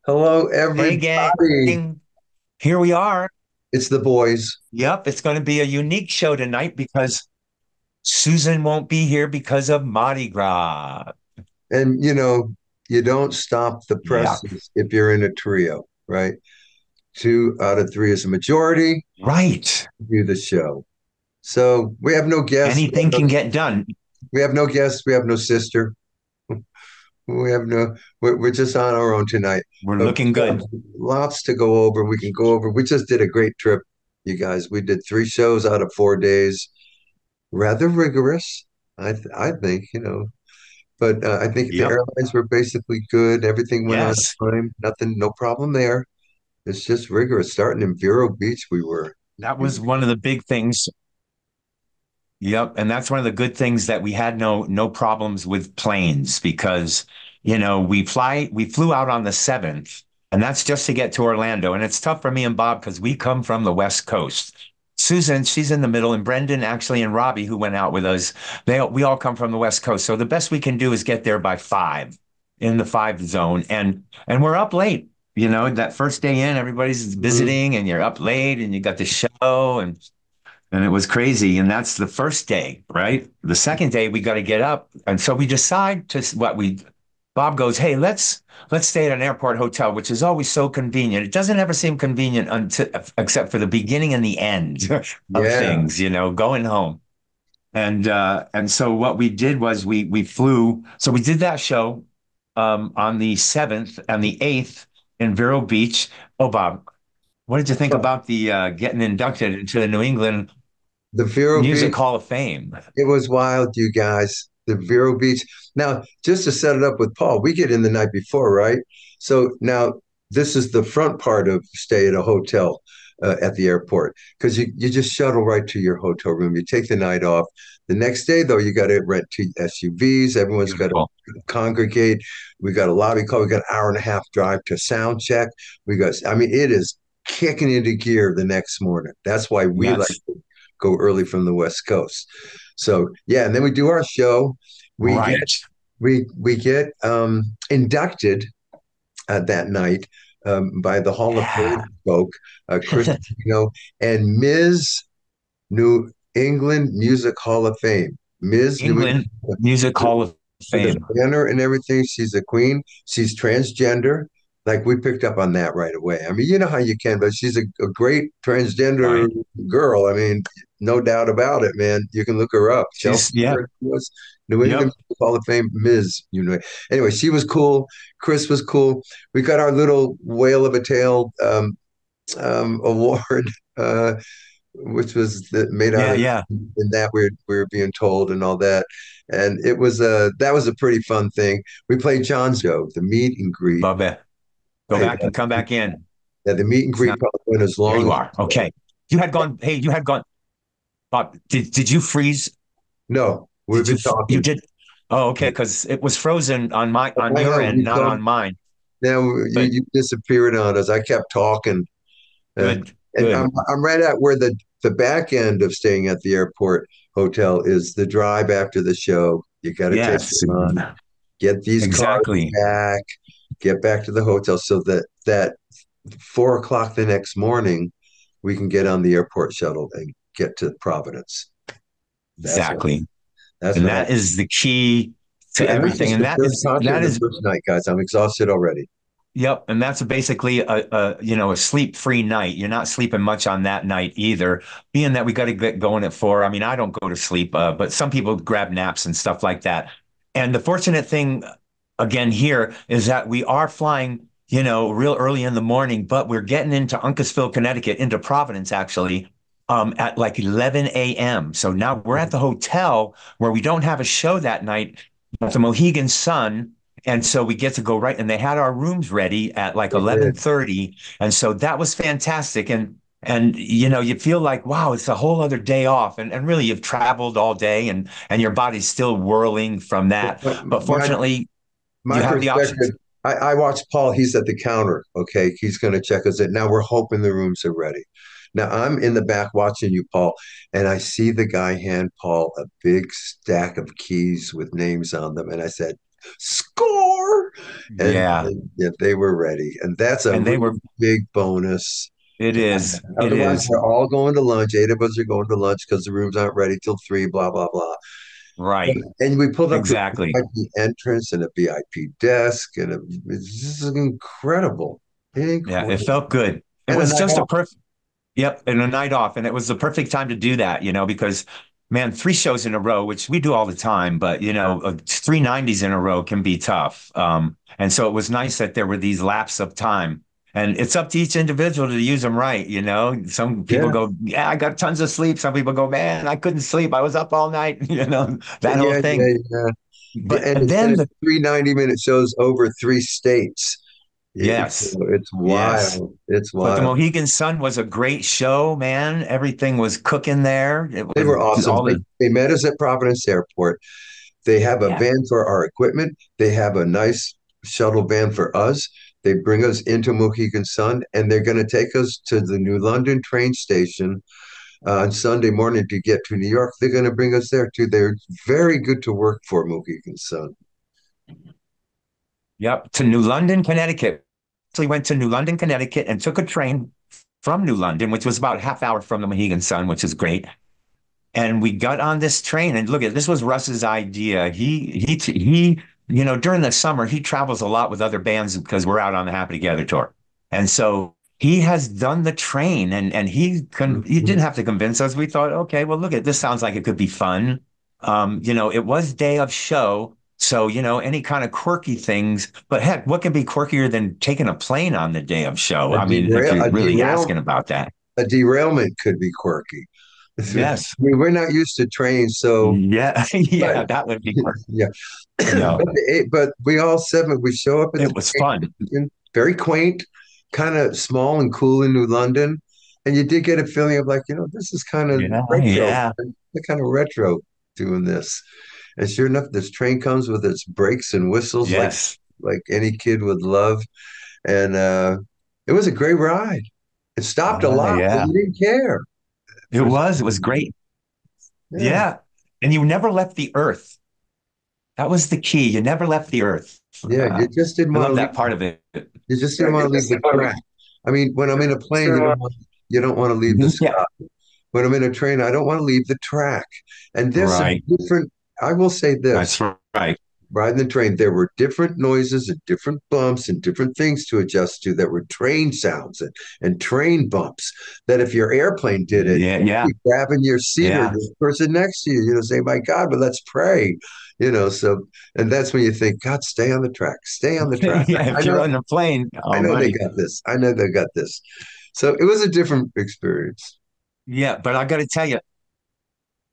Hello, Hey, everybody. gang. Here we are. It's the boys. Yep, it's going to be a unique show tonight because Susan won't be here because of Mardi Gras. And you don't stop the Yeah, presses if you're in a trio, right? Two out of three is a majority. right. Do the show. So we have no guests. Anything can get done. We have no guests. We have no sister. We have no. We're just on our own tonight. We're But looking we have good. lots to go over. We can go over. We just did a great trip, you guys. We did three shows out of 4 days. Rather rigorous, I think. But I think the Yep. airlines were basically good. Everything went on Yes. time. Nothing, no problem there. It's just rigorous. Starting in Vero Beach, we were. That was one of the big things. Yep, and that's one of the good things that we had no problems with planes because we flew out on the 7th, and that's just to get to Orlando. And it's tough for me and Bob because we come from the West Coast. Susan, she's in the middle, and Brendan actually and Robbie, who went out with us, we all come from the West Coast. So the best we can do is get there by 5 in the 5 zone. And we're up late. That first day in, everybody's Mhm. visiting and you're up late and you got the show and it was crazy. And that's the first day, right? The second day, we got to get up. And so we decide to Bob goes, hey, let's stay at an airport hotel, which is always so convenient. It doesn't ever seem convenient until, except for the beginning and the end of Yeah. things, going home. And so what we did was we flew. So we did that show on the 7th and the 8th in Vero Beach. Oh, Bob, what did you think about the getting inducted into the New England The Vero Music Beach, Hall of Fame? it was wild, you guys. The Vero Beach. Now, just to set it up with Paul, we get in the night before, right? So now this is the front part of stay at a hotel at the airport because you just shuttle right to your hotel room. You take the night off. The next day, though, you got to rent two SUVs. Everyone's got to Beautiful. congregate. We got a lobby call. We got an hour and a half drive to sound check. I mean, it is kicking into gear the next morning. That's why we like Yes. to go early from the West Coast. So yeah, and then we do our show. We get Right. we get inducted that night by the Hall of Fame Yeah. folk, Chris, and Ms. New England Music Hall of Fame. Ms. New England England Music Hall of with a Fame. banner and everything. She's a queen. She's transgender. Like we picked up on that right away. I mean, you know how you can, but she's a great transgender Right. girl. I mean, no doubt about it, man. You can look her up. Chelsea Yeah. was New England Yep. Hall of Fame Ms. Anyway, she was cool. Chris was cool. We got our little whale of a tail award. Which was made out Yeah. of Yeah. in that we were being told and all that. And it was that was a pretty fun thing. We played John's show, the meet and greet. Bubba, go Hey, back and come back in. yeah, the meet and It's greet not, probably went as there long you as are. Okay. You had gone, Bob, did you freeze? no, we've Did you, been you talking. did? Oh, okay. Because it was frozen on I your know end, we not talked. on mine. Now Good, you disappeared on us. I kept talking, uh, good, and good. I'm right at where the back end of staying at the airport hotel is the drive after the show. You got to take Yes, them on, get these cars exactly. back, get back to the hotel so that 4 o'clock the next morning we can get on the airport shuttle and get to Providence. That's what Exactly. that's And what that is the key to and that's everything. just And the first concert that and the is, first night, guys. I'm exhausted already. yep. And that's basically a sleep-free night. You're not sleeping much on that night either, being that we got to get going at 4. I mean, I don't go to sleep, but some people grab naps and stuff like that. And the fortunate thing again here is that we are flying, real early in the morning, but we're getting into Uncasville, Connecticut, into Providence actually, at like 11 a.m. So now we're at the hotel where we don't have a show that night at the Mohegan Sun. And so we get to go right, and they had our rooms ready at like They did. 11:30. And so that was fantastic. And you feel like, wow, it's a whole other day off. And really you've traveled all day and your body's still whirling from that. My, But my fortunately, my you have the perspective. options. I watched Paul. He's at the counter. Okay, he's going to check us in. Now we're hoping the rooms are ready. Now I'm in the back watching you, Paul, and I see the guy hand Paul a big stack of keys with names on them, and I said, "Score!" And, Yeah. yeah, they were ready. And that's a And they were, really big bonus it to have is, that. it Otherwise, is. we're all going to lunch. Eight of us are going to lunch because the rooms aren't ready till three, blah, blah, blah. Right. And we pulled up to a Exactly. VIP entrance and a VIP desk, and it's just incredible. Yeah. It Incredible. felt good. It And a was night just a off. perfect, yep, and a night off. And it was the perfect time to do that, because man, three shows in a row, which we do all the time, but three 90s in a row can be tough. And so it was nice that there were these laps of time. And it's up to each individual to use them right. Some people Yeah. go, yeah, I got tons of sleep. Some people go, man, I couldn't sleep. I was up all night, that whole Yeah, yeah, thing. yeah. And And then it's three 90-minute shows over three states. yes, It's yes. wild. It's But the wild. Mohegan Sun was a great show, man. Everything was cooking there. It They was were awesome. all the, They met us at Providence Airport. They have a yeah. van for our equipment. They have a nice shuttle van for us. They bring us into Mohegan Sun, and they're going to take us to the New London train station on Sunday morning to get to New York. They're going to bring us there too. They're very good to work for, Mohegan Sun. Yep, to New London, Connecticut. So we went to New London, Connecticut, and took a train from New London, which was about a half hour from the Mohegan Sun, which is great. And we got on this train, and look at this was Russ's idea. During the summer he travels a lot with other bands because we're out on the Happy Together tour, and so he has done the train, and he didn't have to convince us. We thought, okay, well, look at this sounds like it could be fun. It was day of show. So, any kind of quirky things, but heck, what can be quirkier than taking a plane on the day of show? A I mean, if derail, you're a really derail, asking about that. a derailment could be quirky. I Yes. mean, we're not used to trains, so Yeah. but Yeah, that would be quirky. yeah. No, But we all seven we show up at the it was train fun. station, very quaint, kind of small and cool in New London, and you did get a feeling of like, this is kind of Yeah, retro, yeah, the kind of retro doing this. And sure enough, this train comes with its brakes and whistles yes. like any kid would love. And it was a great ride. It stopped a lot, but Yeah. we didn't care It for some was. It was reason. great. Yeah, Yeah. And you never left the earth. That was the key. You never left the earth. yeah. You just didn't I want to love leave. that part of it. You just didn't want to leave the track. I mean, when I'm in a plane, you don't want to leave the Yeah. sky. When I'm in a train, I don't want to leave the track. And this is Right. different. I will say this. That's right. Riding the train, there were different noises and different bumps and different things to adjust to that were train sounds and train bumps. That if your airplane did it, Yeah. Yeah. you'd be grabbing your seat or Yeah. the person next to you, say, my God, but let's pray. So and that's when you think, God, stay on the track, stay on the track. Yeah. I If you're know, on the plane, I all know they right. got this. I know they got this. So it was a different experience. Yeah. But I got to tell you,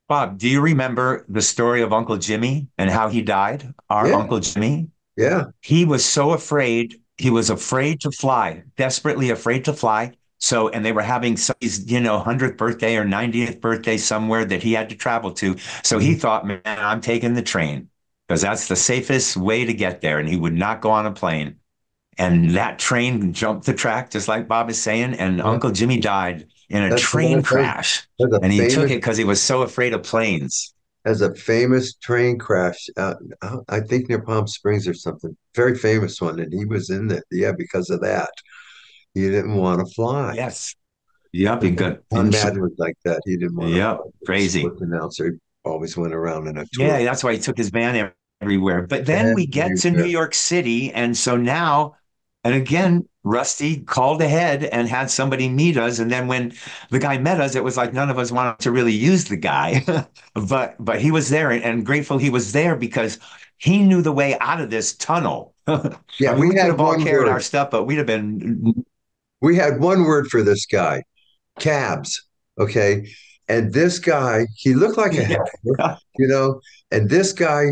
Bob, do you remember the story of Uncle Jimmy and how he died? Our Yeah, Uncle Jimmy? yeah. He was so afraid. He was afraid to fly, desperately afraid to fly. So, and they were having somebody's, 100th birthday or 90th birthday somewhere that he had to travel to. So he Mhm. thought, man, I'm taking the train because that's the safest way to get there. And he would not go on a plane. And that train jumped the track, just like Bob is saying. And Yeah. Uncle Jimmy died in a That's train crash. that's a And he took famous it because he was so afraid of planes. as a famous train crash I think near Palm Springs or something. Very famous one, and he was in it. Yeah, because of that, he didn't want to fly. Yes. Yep. He got John in. Madden was like that. He didn't want to Yep. fly. He was a Crazy. sports announcer. He always went around in a tour. Yeah, that's why he took his van everywhere. But then we get to New Everywhere. York City. And so now, and again, Rusty called ahead and had somebody meet us. And then when the guy met us, it was like none of us wanted to really use the guy. But he was there and grateful he was there because he knew the way out of this tunnel. Yeah, I mean, we we could had have all one carried word. our stuff, but we'd have been, We had one word for this guy: cabs. Okay, and this guy, he looked like a yeah, helper, you know, and this guy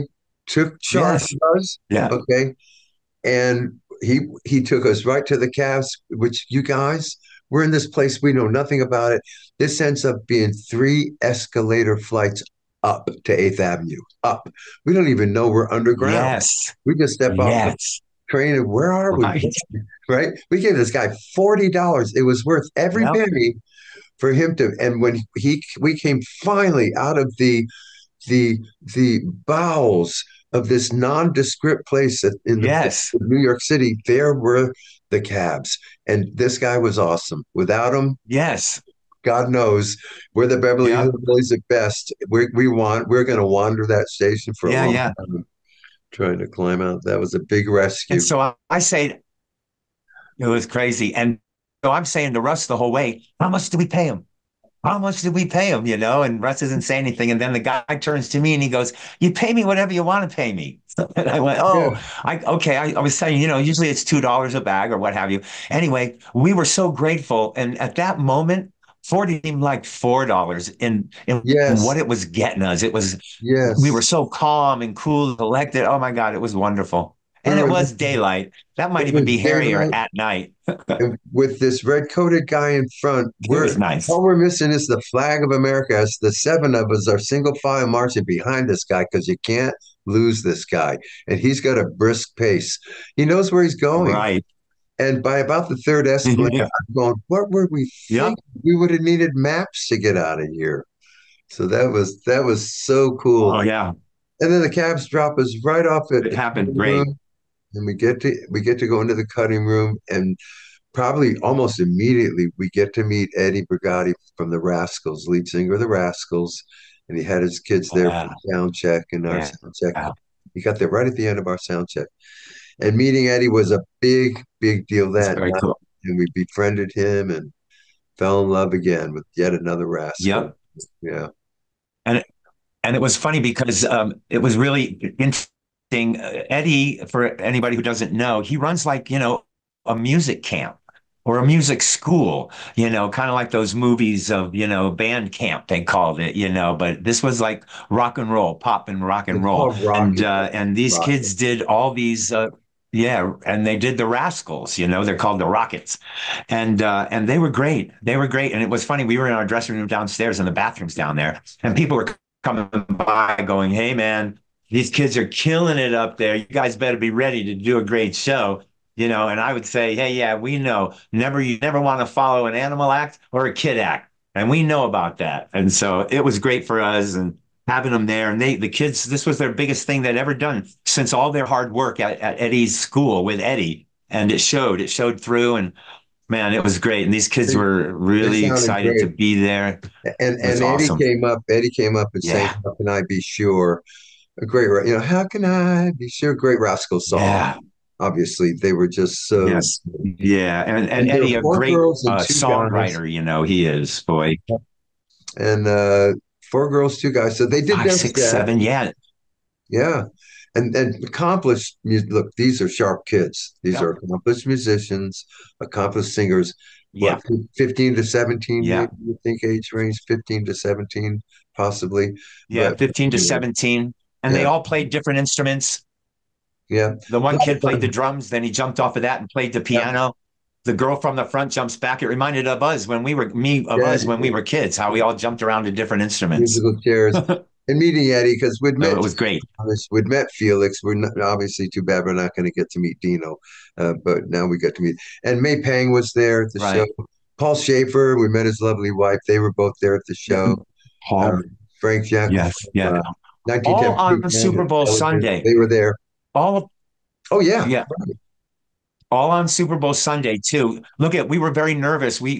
took charge yes, of us. yeah, Okay, and he took us right to the Cavs, which you guys, we're in this place, we know nothing about it. This ends up being three escalator flights up to 8th Avenue. Up. We don't even know we're underground. yes, We just step off the yes, train and where are we? right. Right? We gave this guy $40. It was worth every Yep, penny for him to. And when he we came finally out of the bowels of this nondescript place in the Yes. New York City. There were the cabs, and this guy was awesome. Without him, Yes. God knows we're the Beverly Yep. Hillbillies at best. We're going to wander that station for a Yeah. long Yeah. time trying to climb out. That was a big And rescue. so I say it was crazy. And so I'm saying to Russ the whole way, how much do we pay him? How much did we pay him? You know, and Russ doesn't say anything. And then the guy turns to me and he goes, you pay me whatever you want to pay me. And I went, oh, Yeah. okay. I was saying, usually it's $2 a bag or what have you. Anyway, we were so grateful. And at that moment, 40 seemed like $4 in what Yes. it was getting us. We were Yes. so calm and cool, collected. Oh my God, it was wonderful. We And it were, was daylight. That might it even was be hairier daylight. at night. And with this red-coated guy in front, It we're was nice. all we're missing is the flag of America. As the seven of us are single file marching behind this guy because you can't lose this guy, and he's got a brisk pace. He knows where he's going. Right. And by about the third escalator, I'm going, what were we Yep. thinking? We would have needed maps to get out of here. So that was so cool. Oh yeah. And then the cabs drop us right off at It the happened cutting great. room, and we get to go into the cutting room, and probably almost immediately we get to meet Eddie Brigati from the Rascals, lead singer of the Rascals, and he had his kids there for Yeah. sound check and our Yeah. sound check. He got there right at the end of our sound check. And meeting Eddie was a big, big deal It's that very night. cool. And we befriended him and fell in love again with yet another rascal. Yep. Yeah. And and it was funny because it was really interesting. Eddie, for anybody who doesn't know, he runs like, a music camp or a music school, kind of like those movies of, band camp, they called it, but this was like rock and roll, pop and rock and It's roll. called And Rocket. and these Rocket. kids did all these yeah, and they did the Rascals, they're called the Rockets. And they were great. They were great. And it was funny. We were in our dressing room downstairs and the bathrooms down there, and people were coming by going, hey man, these kids are killing it up there. You guys better be ready to do a great show. And I would say, hey, yeah, we know. You never want to follow an animal act or a kid act. And we know about that. And so it was great for us and having them there. And the kids, this was their biggest thing they'd ever done since all their hard work at Eddie's school with Eddie. And it showed through. And man, it was great. And these kids They, were they really sounded excited to great. be there. And It was and Eddie awesome. came up. Eddie came up and sang Yeah. "How Can I Be Sure?" A great, how can I be sure? Great Rascal song. Yeah. Obviously, they were just so. Yes. Yeah. And And there Eddie, are a four great girls and two guys, songwriter, he is, boy. and four girls, two guys. So they did Five, their six, set. seven. Yeah. Yeah. And accomplished look, these are sharp kids. These are Yep. accomplished musicians, accomplished singers. Yeah. What, 15 to 17, Yeah. maybe you think age range, 15 to 17, possibly. Yeah. But 15 to you know, 17. And they yeah, all played different instruments. yeah. The A one lot kid of played the fun. drums, then he jumped off of that and played the Yeah, piano. The girl from the front jumps back. It reminded of us when we were me of yeah, us when we were kids, how we all jumped around to different instruments. musical chairs. And meeting Eddie, because No, it was great. We'd met Felix. We're not, obviously too bad we're not going to get to meet Dino, but now we got to meet. And May Pang was there at the show. Right. Paul Schaefer, we met his lovely wife. They were both there at the show. Paul. Frank Jack Yes. from Yeah. All 1910 Big on Band Super and Bowl Kelly Band. Sunday. They were there. All Oh yeah, yeah. All on Super Bowl Sunday too. We were very nervous. We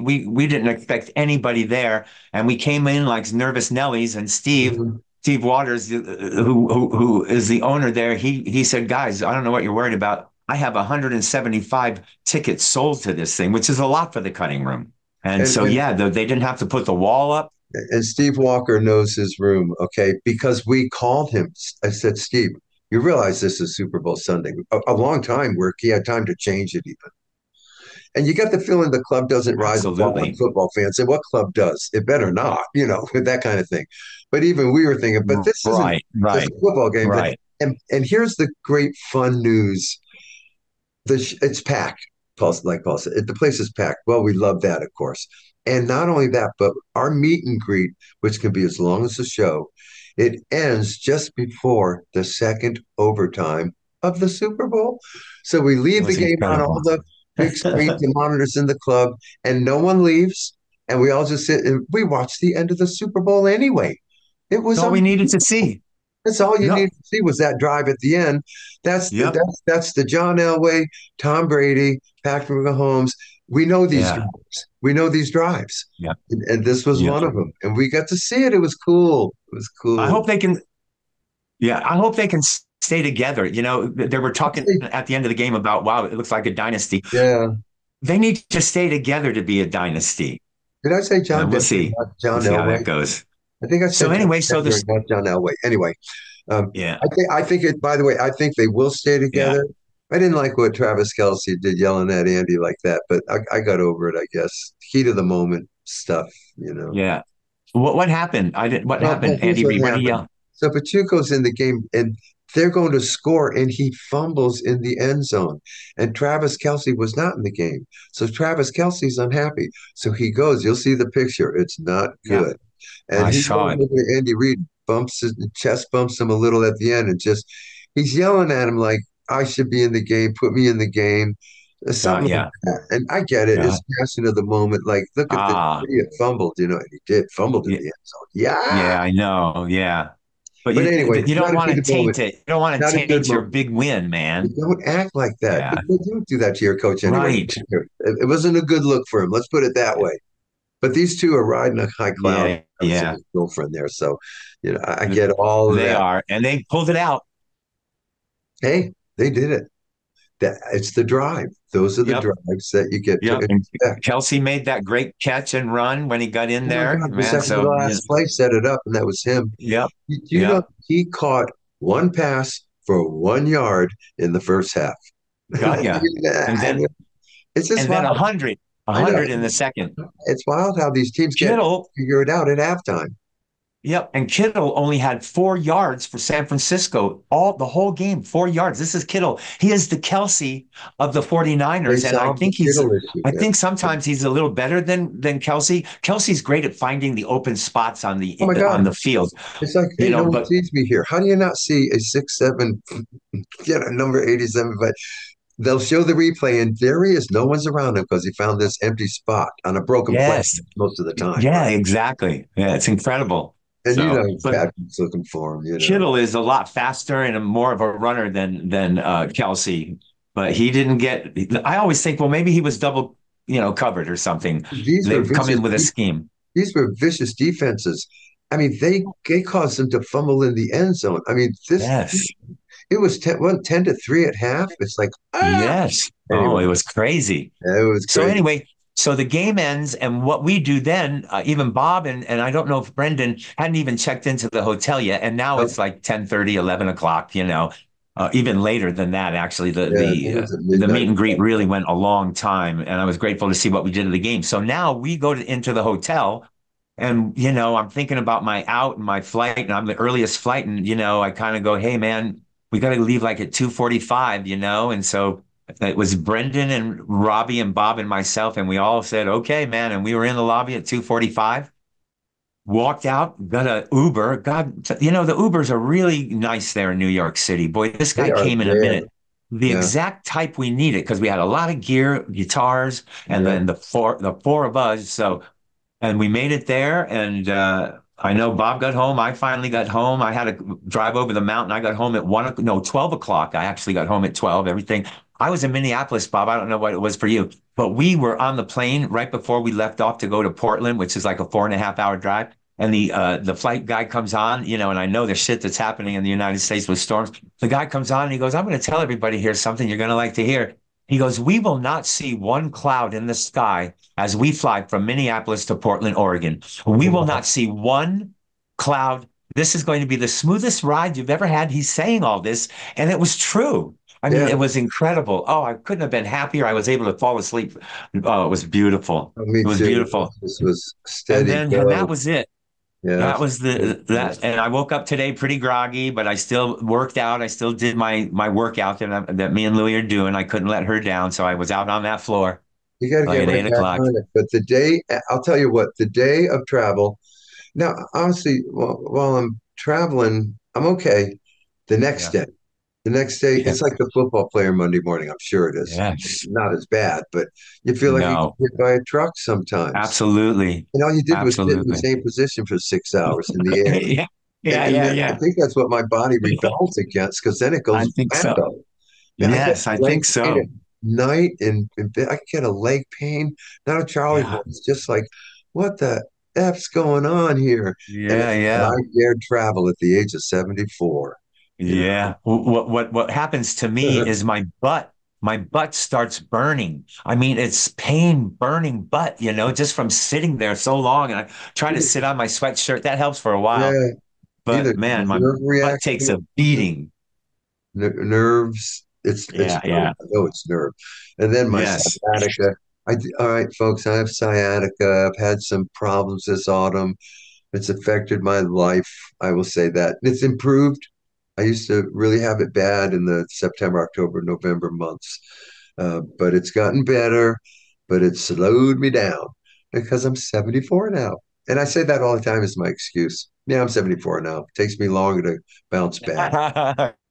didn't expect anybody there, and we came in like nervous Nellies. And mhm. Steve Waters, who is the owner there, he said, "Guys, I don't know what you're worried about. I have 175 tickets sold to this thing, which is a lot for the cutting room." And and so and yeah, they didn't have to put the wall up. and Steve Walker knows his room, okay? Because we called him. I said, Steve, you realize this is Super Bowl Sunday, a long time where he had time to change it even. And you get the feeling the club doesn't rise and fall on Absolutely. football fans. And what club does? It better not, that kind of thing. But even we were thinking, but this isn't Right, just right, a football game. right. And here's the great fun news: it's packed. Like Paul said, the place is packed. Well, we love that, of course. And not only that, but our meet and greet, which can be as long as the show, it ends just before the second overtime of the Super Bowl. So we It leave the was game on all incredible. the big screens and monitors in the club, and no one leaves. And we all just sit and we watch the end of the Super Bowl anyway. It That's was all we needed to unbelievable. see. That's all you Yep. need to see was that drive at the end. Yep. That's the John Elway, Tom Brady, Patrick Mahomes. We know these Yeah. drives. We know these drives, Yeah. and this was Yeah. one of them. And we got to see it. It was cool. It was I cool. hope they can. Yeah, I hope they can stay together. They were talking Hey, at the end of the game about, wow, it looks like a dynasty. yeah. They need to stay together to be a dynasty. Did I say John We'll Denver, see. not We'll John see how that Elway? goes. I think I So said John anyway, so Denver, this, not John Elway. Anyway, yeah, I think it. By the way, I think they will stay yeah, together. I didn't like what Travis Kelsey did yelling at Andy like that, but I got over it. I guess heat of the moment stuff. yeah. What happened? I didn't. What Well, happened? here's Andy what Reid? What did he happened. yell? So Pachuco's in the game, and they're going to score, and he fumbles in the end zone. And Travis Kelsey was not in the game, so Travis Kelsey's unhappy. So he goes. You'll see the picture. It's not Yeah, good. And I he saw goes it. over to Andy Reid, bumps his chest, bumps him a little at the end, and just he's yelling at him like, "I should be in the game. Put me in the game." Something like Yeah, that. And I get it. yeah. It's passion of the moment. Like, look at this Ah, idiot fumbled, and he did fumbled in yeah, the end zone. Yeah. yeah. I know. Yeah, but But anyway, you don't not a want to good moment. taint it. You don't want to Not a good taint your moment. big win, But man. don't act like that. Yeah, You don't do that to your coach anyway. right. It wasn't a good look for him. Let's put it that way. But these two are riding a high cloud. Yeah, Travis and yeah. his girlfriend there. So, I get all of They that. are, and they pulled it out. Hey, they did it. It's the drive. Those are the Yep. drives that you get to Yep. And expect. Kelsey made that great catch and run when he got in Oh my there, God, the man. second to the So, last play set it up, and that was him. yep. You know, Yep. he caught one pass for 1 yard in the first half. Got ya. And then, It's just and then wild. a I know. hundred in the second. It's wild how these teams get Kittle, figure it out at halftime. yep. And Kittle only had 4 yards for San Francisco, the whole game, 4 yards. This is Kittle. He is the Kelsey of the They 49ers. And solved the Kittle issue. I Yeah. think sometimes he's a little better than Kelsey. Kelsey's great at finding the open spots on Oh my on God. the field, It's like, hey, no one but sees me here. How do you not see a 6'7", number 87? But they'll show the replay, and there he is. No one's around him because he found this empty spot on a broken play yes. most of the time, Yeah, right? exactly. Yeah, it's incredible. And So, but Patrick's looking for him. Kittle is a lot faster and more of a runner than Kelsey, but he didn't get. I always think, well, maybe he was double, covered or something. These were They've come vicious. in with a scheme. These were vicious defenses. I mean, they caused them to fumble in the end zone. I mean, this Yes, it was 10-3 at half. It's like yes. Oh, anyway, it was crazy. it was So crazy. anyway, so the game ends, and what we do then, even Bob and I don't know if Brendan hadn't even checked into the hotel yet, and now Oh, it's like 10:30, 11 o'clock, even later than that, actually. The yeah, the it uh, was at the meet midnight. and greet really went a long time, and I was grateful to see what we did at the game. So now we go into the hotel, and I'm thinking about my out and my flight, and I'm the earliest flight, and I kind of go, hey man, we got to leave like at 2:45, and so it was Brendan and Robbie and Bob and myself, and we all said, okay, man. And we were in the lobby at 2:45, walked out, got a Uber. God, the Ubers are really nice there in New York City. Boy, this They guy are came in a there. minute. The Yeah, exact type we needed because we had a lot of gear, guitars, and yeah. then the four of us. So and we made it there. And I know Bob got home. I finally got home. I had to drive over the mountain. I got home at 12 o'clock. I actually got home at 12. Everything. I was in Minneapolis, Bob. I don't know what it was for you, but we were on the plane right before we left off to go to Portland, which is like a 4.5 hour drive. And the flight guy comes on, and I know the shit that's happening in the United States with storms. The guy comes on and he goes, I'm going to tell everybody here something you're going to like to hear. He goes, we will not see one cloud in the sky as we fly from Minneapolis to Portland, Oregon. We will Wow. not see one cloud. This is going to be the smoothest ride you've ever had. He's saying all this, and it was true. I mean, Yeah. it was incredible. Oh, I couldn't have been happier. I was able to fall asleep. Oh, it was beautiful. Oh, me It was too. beautiful. This was And steady then, and that go. was it. Yeah. That was and I woke up today pretty groggy, but I still worked out. I still did my workout that me and Louie are doing. I couldn't let her down, so I was out on that floor You got to like get at right eight back o'clock. on it. But I'll tell you what, the day of travel. Now, honestly, while I'm traveling, I'm okay. The next Yeah. day, the next day, Yeah. it's like the football player Monday morning. I'm sure it is. Yes. Not as bad, but you feel like you get No. hit by a truck sometimes. Absolutely. And all you did was sit in the Absolutely. same position for 6 hours in the air. Yeah. Yeah, And yeah, then I yeah. think that's what my body rebels against because then it I goes think so. wacko. Man, I get Yes, I leg think pain at so. night and I get a leg pain, not a Charlie Yeah, horse, just like, what the F's going on here? yeah, And yeah. I dared travel at the age of 74, you Yeah. What happens to me know. is my butt starts burning. I mean, it's pain burning butt, just from sitting there so long. And I try to sit on my sweatshirt. That helps for a while. Yeah, either But man, my nerve butt reaction takes a or beating. nerves. It's Yeah, nerve. yeah. I know it's nerve. And then my Yes. sciatica. All right, folks, I have sciatica. I've had some problems this autumn. It's affected my life. I will say that it's improved. I used to really have it bad in the September, October, November months, but it's gotten better. But it slowed me down because I'm 74 now, and I say that all the time as my excuse. Yeah, I'm 74 now. It takes me longer to bounce back.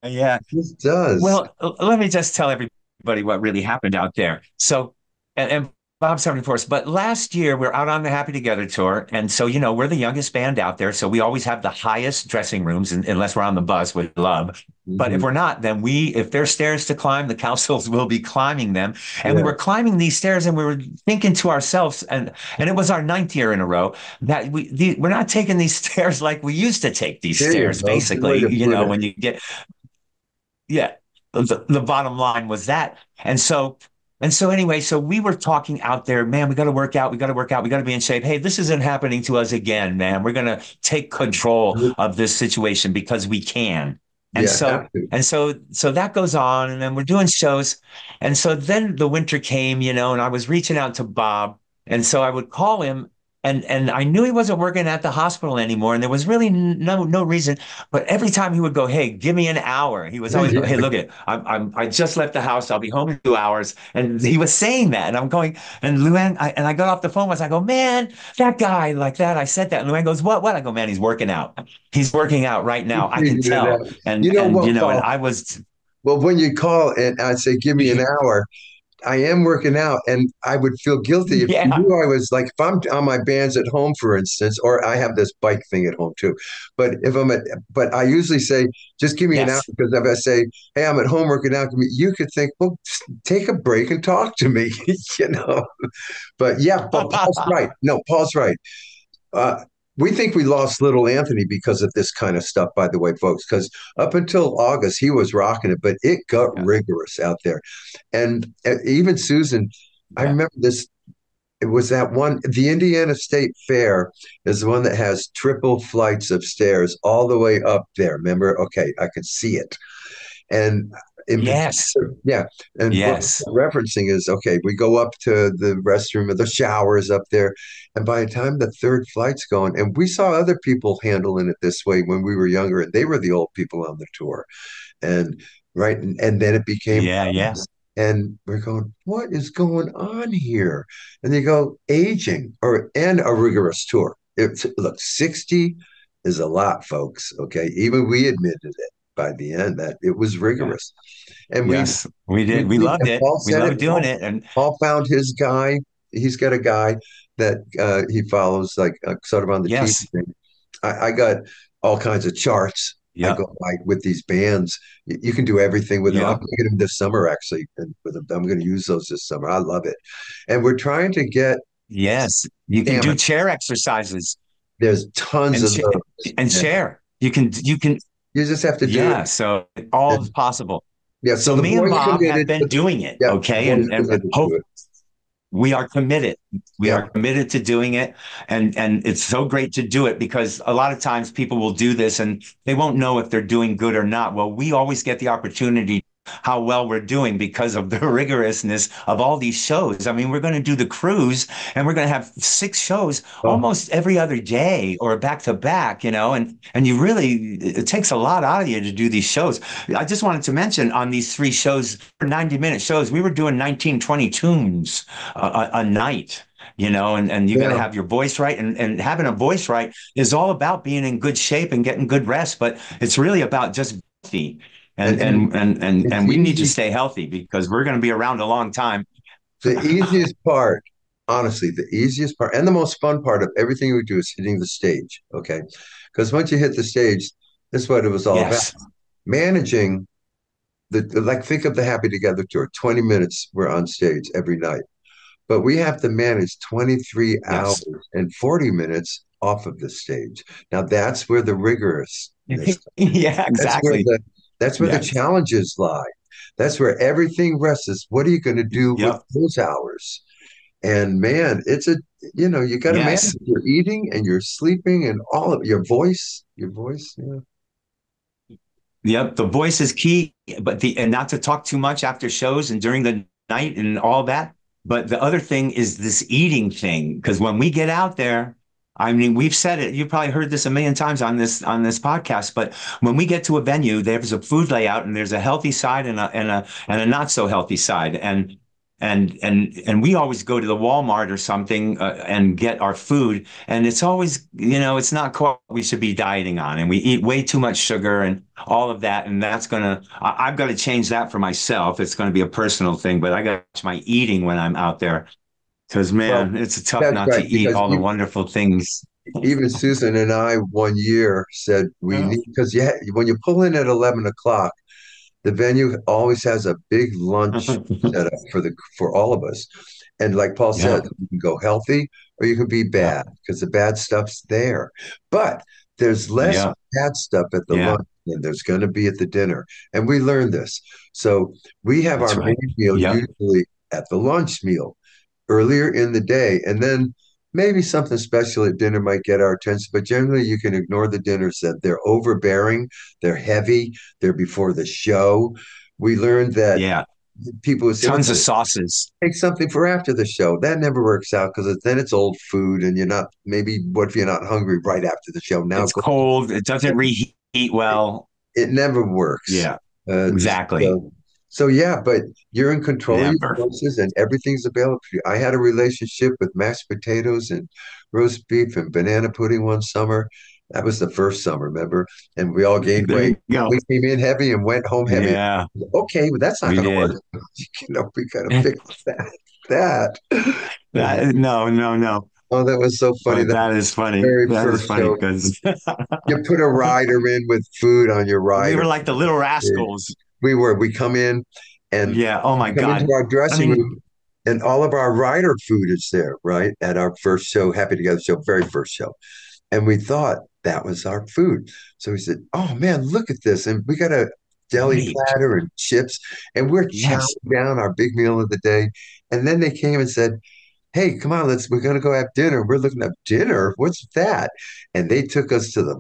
Yeah. This does. Well, let me just tell everybody what really happened out there. So, and Bob 74, but last year we're out on the Happy Together tour. And so, we're the youngest band out there. So we always have the highest dressing rooms, unless we're on the bus, with love. But if Hmm. we're not, then if there's stairs to climb, the Cowsills will be climbing them. And we Yeah. were climbing these stairs and we were thinking to ourselves, and it was our ninth year in a row, that we're not taking these stairs like we used to take these There you stairs, go. Good way basically, to put it. when you get yeah, the bottom line was that. And so anyway, so we were talking out there, man, we got to work out, we got to work out, we got to be in shape. Hey, this isn't happening to us again, man. We're going to take control of this situation because we can. And Yeah, so have to. so that goes on, and then we're doing shows. And so then the winter came, and I was reaching out to Bob, and so I would call him, and I knew he wasn't working at the hospital anymore, and there was really no reason. But every time he would go, "Hey, give me an hour," he was always go, "Hey, Yeah. look it, I just left the house. I'll be home in 2 hours." And he was saying that, and I'm going, and Luann, I got off the phone once. I go, "Man, that guy like that." I said that, and Luann goes, "What? What?" I go, "Man, he's working out. He's working out right You now. I can figured it tell." out. You know And what, and Paul? I was, Well, when you call and I say, give me an hour, I am working out and I would feel guilty if you yeah, knew I was like, if I'm on my bands at home, for instance, or I have this bike thing at home too. But I usually say, just give me an hour yes. because if I say, hey, I'm at home working out, you could think, well, take a break and talk to me, you know. But yeah, but Paul's right. No, Paul's right. Uh, we think we lost little Anthony because of this kind of stuff, by the way, folks, because up until August, he was rocking it, but it got Yeah, rigorous out there. And even Susan, I yeah, remember this. It was that one, the Indiana State Fair is the one that has triple flights of stairs all the way up there. Remember? Okay, I could see it. And in yes, particular, yeah. And what yes, we're referencing is okay, we go up to the restroom or the showers up there. And by the time the third flight's going, and we saw other people handling it this way when we were younger, and they were the old people on the tour. And right, and then it became yeah, yeah, us. And we're going, what is going on here? And they go, aging and a rigorous tour. Look, 60 is a lot, folks. Okay. Even we admitted it by the end that it was yeah, rigorous. And yes. We we did. We did, loved and it. Paul We said it. loved doing it. And Paul found his guy. He's got a guy that he follows, like sort of on the TV yes, thing. I got all kinds of charts. I yep, go like with these bands. You can do everything with them. I'm yep, going to get them this summer, actually, and with them, I'm going to use those this summer. I love it. And we're trying to get yes. You can do stamina. chair exercises There's tons and of sh those. and Yeah. share. You can You just have to do it. yeah. So all is And possible. yeah, so So the me and boys Bob have committed. been doing it. Yeah, the Okay, boys and committed to hope it. we are committed. We Yeah. are committed to doing it. And it's so great to do it because a lot of times people will do this and they won't know if they're doing good or not. Well, we always get the opportunity how well we're doing because of the rigorousness of all these shows. I mean, we're going to do the cruise and we're going to have 6 shows Oh, almost every other day or back to back, and you really, it takes a lot out of you to do these shows. I just wanted to mention on these 3 shows, 90-minute shows, we were doing 19, 20 tunes a night. And you got to yeah. have your voice right. And having a voice right is all about being in good shape and getting good rest, but it's really about just healthy. And And and and and it's and we need to easy. stay healthy because we're going to be around a long time. The easiest part, honestly, the easiest part and the most fun part of everything we do is hitting the stage. Okay. Because once you hit the stage, that's what it was all about. Yes. Managing like think of the Happy Together tour. 20 minutes we're on stage every night. But we have to manage 23 hours Yes. and 40 minutes off of the stage. Now that's where the rigorousness, Yeah, that's where exactly. the Yes. challenges lie. That's where everything rests is what are you going to do with Yep. those hours? And man, it's a you got to manage Yes. your eating and your sleeping and all of your voice. Yeah. Yep. The voice is key, but the and not to talk too much after shows and during the night and all that. But the other thing is this eating thing, because when we get out there, I mean, we've said it. You've probably heard this a million times on this podcast. But when we get to a venue, there's a food layout, and there's a healthy side and a not so healthy side. And we always go to the Walmart or something and get our food, and it's always, it's not quite what we should be dieting on, and we eat way too much sugar and all of that, and I've got to change that for myself. It's going to be a personal thing, but I got to watch my eating when I'm out there because Well, man, it's tough that's not to right eat because all the wonderful things. even Susan and I one year said we Yeah. need because when you pull in at 11 o'clock, the venue always has a big lunch set up for all of us. And like Paul said, Yeah, you can go healthy or you can be yeah, bad because the bad stuff's there. But there's less yeah. bad stuff at the Yeah, lunch than there's going to be at the dinner. And we learned this. So we have that's our right. main meal Yep. usually at the lunch meal earlier in the day. And then maybe something special at dinner might get our attention, but generally you can ignore the dinner set. They're overbearing, they're heavy, they're before the show. We learned that Yeah. people would say, well, Tons of sauces. take something for after the show. That never works out because then it's old food and you're not, maybe what if you're not hungry right after the show? Now It's cold. It doesn't reheat well. it never works. Yeah, Uh, exactly. so, so yeah, but you're in control of your Never. choices and everything's available to you. I had a relationship with mashed potatoes and roast beef and banana pudding one summer. That was the first summer, remember? And we all gained There weight. you go. We came in heavy and went home heavy. Yeah, Okay, well, that's not we going to did. work. We got to fix that. That. No, no, no. Oh, that was so funny. But That that is funny. very That is first funny show, because you put a rider in with food on your we were rider. like the little rascals. We come in and Yeah. Oh we my come into God. our I dressing mean, room and all of our rider food is there, right? At our first show, Happy Together show, very first show. And we thought that was our food. So we said, oh man, look at this. And we got a deli great. platter and chips, and we're chowing Yes. down our big meal of the day. And then they came and said, hey, come on, we're gonna go have dinner. We're looking at dinner. What's that? And they took us to the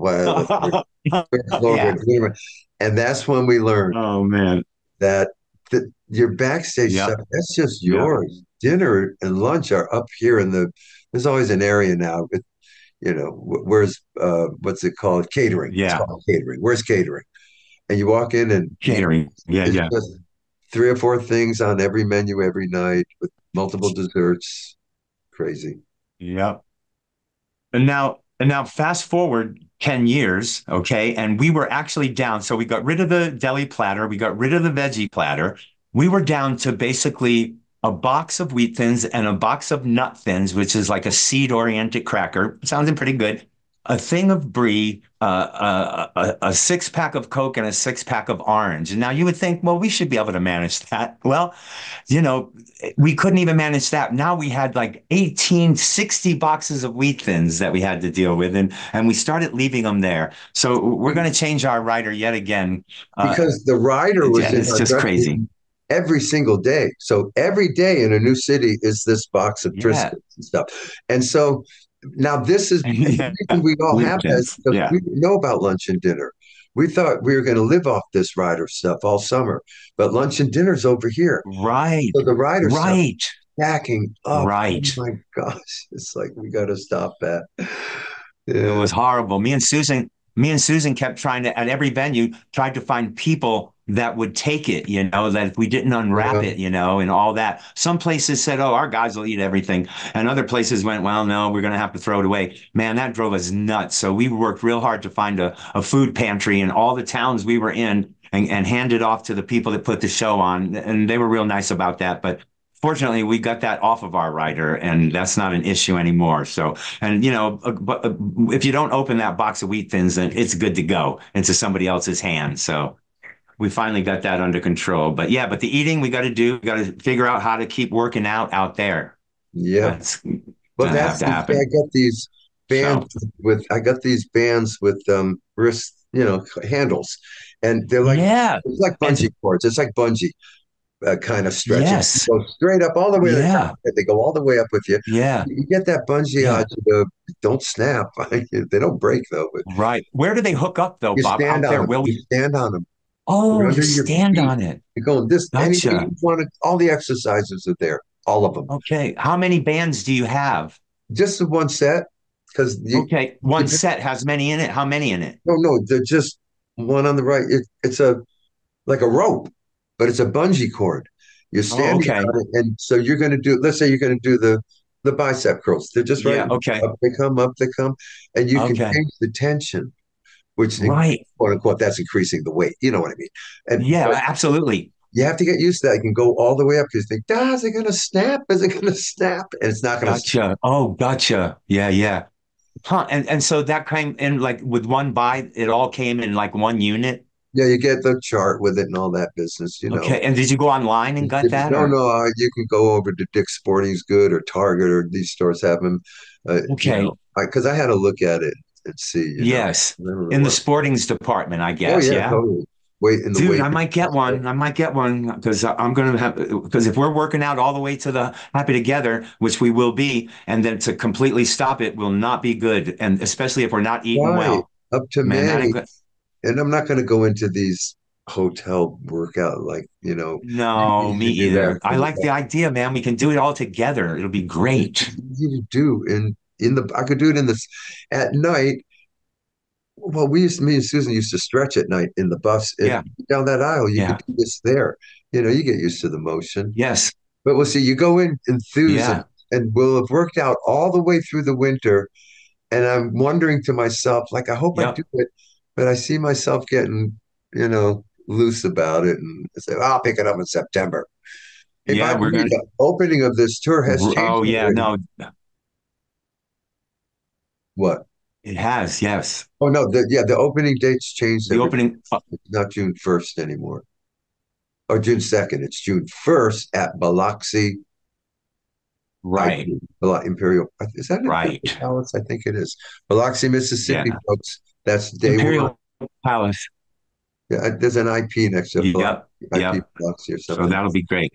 third floor of a Yeah. dinner. And that's when we learned Oh man. that your backstage Yep. stuff, that's just Yep. yours. Dinner and lunch are up here there's always an area now with, where's, what's it called? Catering. It's Yeah. called catering. Where's catering? And you walk in and Catering. Yeah. it's Yeah. just three or four things on every menu every night with multiple desserts. Crazy. Yep. And now fast forward 10 years, okay, and we were actually down. So we got rid of the deli platter, we got rid of the veggie platter. We were down to basically a box of wheat thins and a box of nut thins, which is like a seed-oriented cracker. Sounding pretty good. A thing of brie, a six-pack of Coke, and a six-pack of orange. And now you would think, well, we should be able to manage that. Well, you know, we couldn't even manage that. Now we had like 60 boxes of wheat thins that we had to deal with, and we started leaving them there. So we're going to change our rider yet again. Because the rider was And in it's our just dressing crazy. room every single day. So every day in a new city is this box of Yeah. Triscuits and stuff. And so now this is and the Yeah. reason we all Wheat have that is thins. because Yeah. we didn't know about lunch and dinner. We thought we were going to live off this rider stuff all summer, but lunch and dinner's over here. Right. So the rider stuff Right. stacking up. Oh Right. my gosh. It's like we got to stop that. It Yeah. was horrible. Me and Susan kept trying to, at every venue, tried to find people that would take it, that if we didn't unwrap Yeah. it, and all that. Some places said, oh, our guys will eat everything. And other places went, well, no, we're going to have to throw it away. Man, that drove us nuts. So we worked real hard to find a food pantry in all the towns we were in and hand it off to the people that put the show on. And they were real nice about that. But fortunately, we got that off of our rider, and that's not an issue anymore. So, and but if you don't open that box of wheat thins, then it's good to go into somebody else's hands. So we finally got that under control. But yeah, but the eating we got to do, we got to figure out how to keep working out there. Yep. That's Well, gonna have that's to the thing. happen. So I got these bands with wrist, handles, and they're like yeah, it's like bungee and cords. It's like bungee kind of stretching. You yes, go straight up all the way to the top. yeah, They go all the way up with you. yeah, You get that bungee yeah. out, don't snap. They don't break though, but Right. Where do they hook up though, Bob? Out there? Where You we? stand on them. They're Oh, you under your stand feet. on it. You're going this any way Gotcha. you want it. All the exercises are there, all of them. Okay. How many bands do you have? Just the one set because Okay. you One set has many in it. How many in it? no, they're just one on the right. It's a like a rope, but it's a bungee cord. You're Oh, standing okay. on it, and so you're going to do. Let's say you're going to do the bicep curls. They're just right Yeah. Okay. up they come, and you can Okay. change the tension, which Right. quote unquote that's increasing the weight. You know what I mean? And Yeah, but absolutely. you have to get used to that. You can go all the way up because you think, ah, is it going to snap? Is it going to snap? And it's not going to. Gotcha. Oh, gotcha. Yeah, yeah. Huh. And so that came in like with one buy, it all came in like one unit. Yeah, you get the chart with it and all that business. Okay. And did you go online and got that No, or? no, you can go over to Dick's Sporting's Good or Target or these stores have them. Okay. Because I had to look at it and see, Yes. remember In the what. sportings department, I Oh guess. yeah, Yeah. totally. Wait in the Dude, wait. I might get one. I might get one because I'm going to have, because if we're working out all the way to the happy together, which we will be, and then to completely stop it will not be good. And especially if we're not eating Right well, up to man, that ain't May, good. and I'm not going to go into these hotel workout like No, me you do that either. I when you like the idea, man. We can do it all together. It'll be great. you do in the I could do it in this at night. Well, me and Susan used to stretch at night in the bus Yeah. down that aisle. You could Yeah. do this there. You get used to the motion. Yes. But we'll see, you go in enthused Yeah. and we'll have worked out all the way through the winter. And I'm wondering to myself, like, I hope I do Yep. it, but I see myself getting, loose about it and say, "Oh, I'll pick it up in September." Hey, by Yeah. the We're way, going the opening of this tour has to, changed oh, yeah. already. No, What? it has. Yes. Oh no, the opening date's changed The everybody. opening. It's not June 1st anymore. Or June 2nd. It's June 1st at Biloxi Right. IP, Imperial. Is that an Imperial Right. Palace? I think it is. Biloxi, Mississippi, Yeah. folks. That's day one. Imperial Palace. Yeah, there's an IP next to Biloxi, Yep. IP Yep. Biloxi or So something. that'll be great.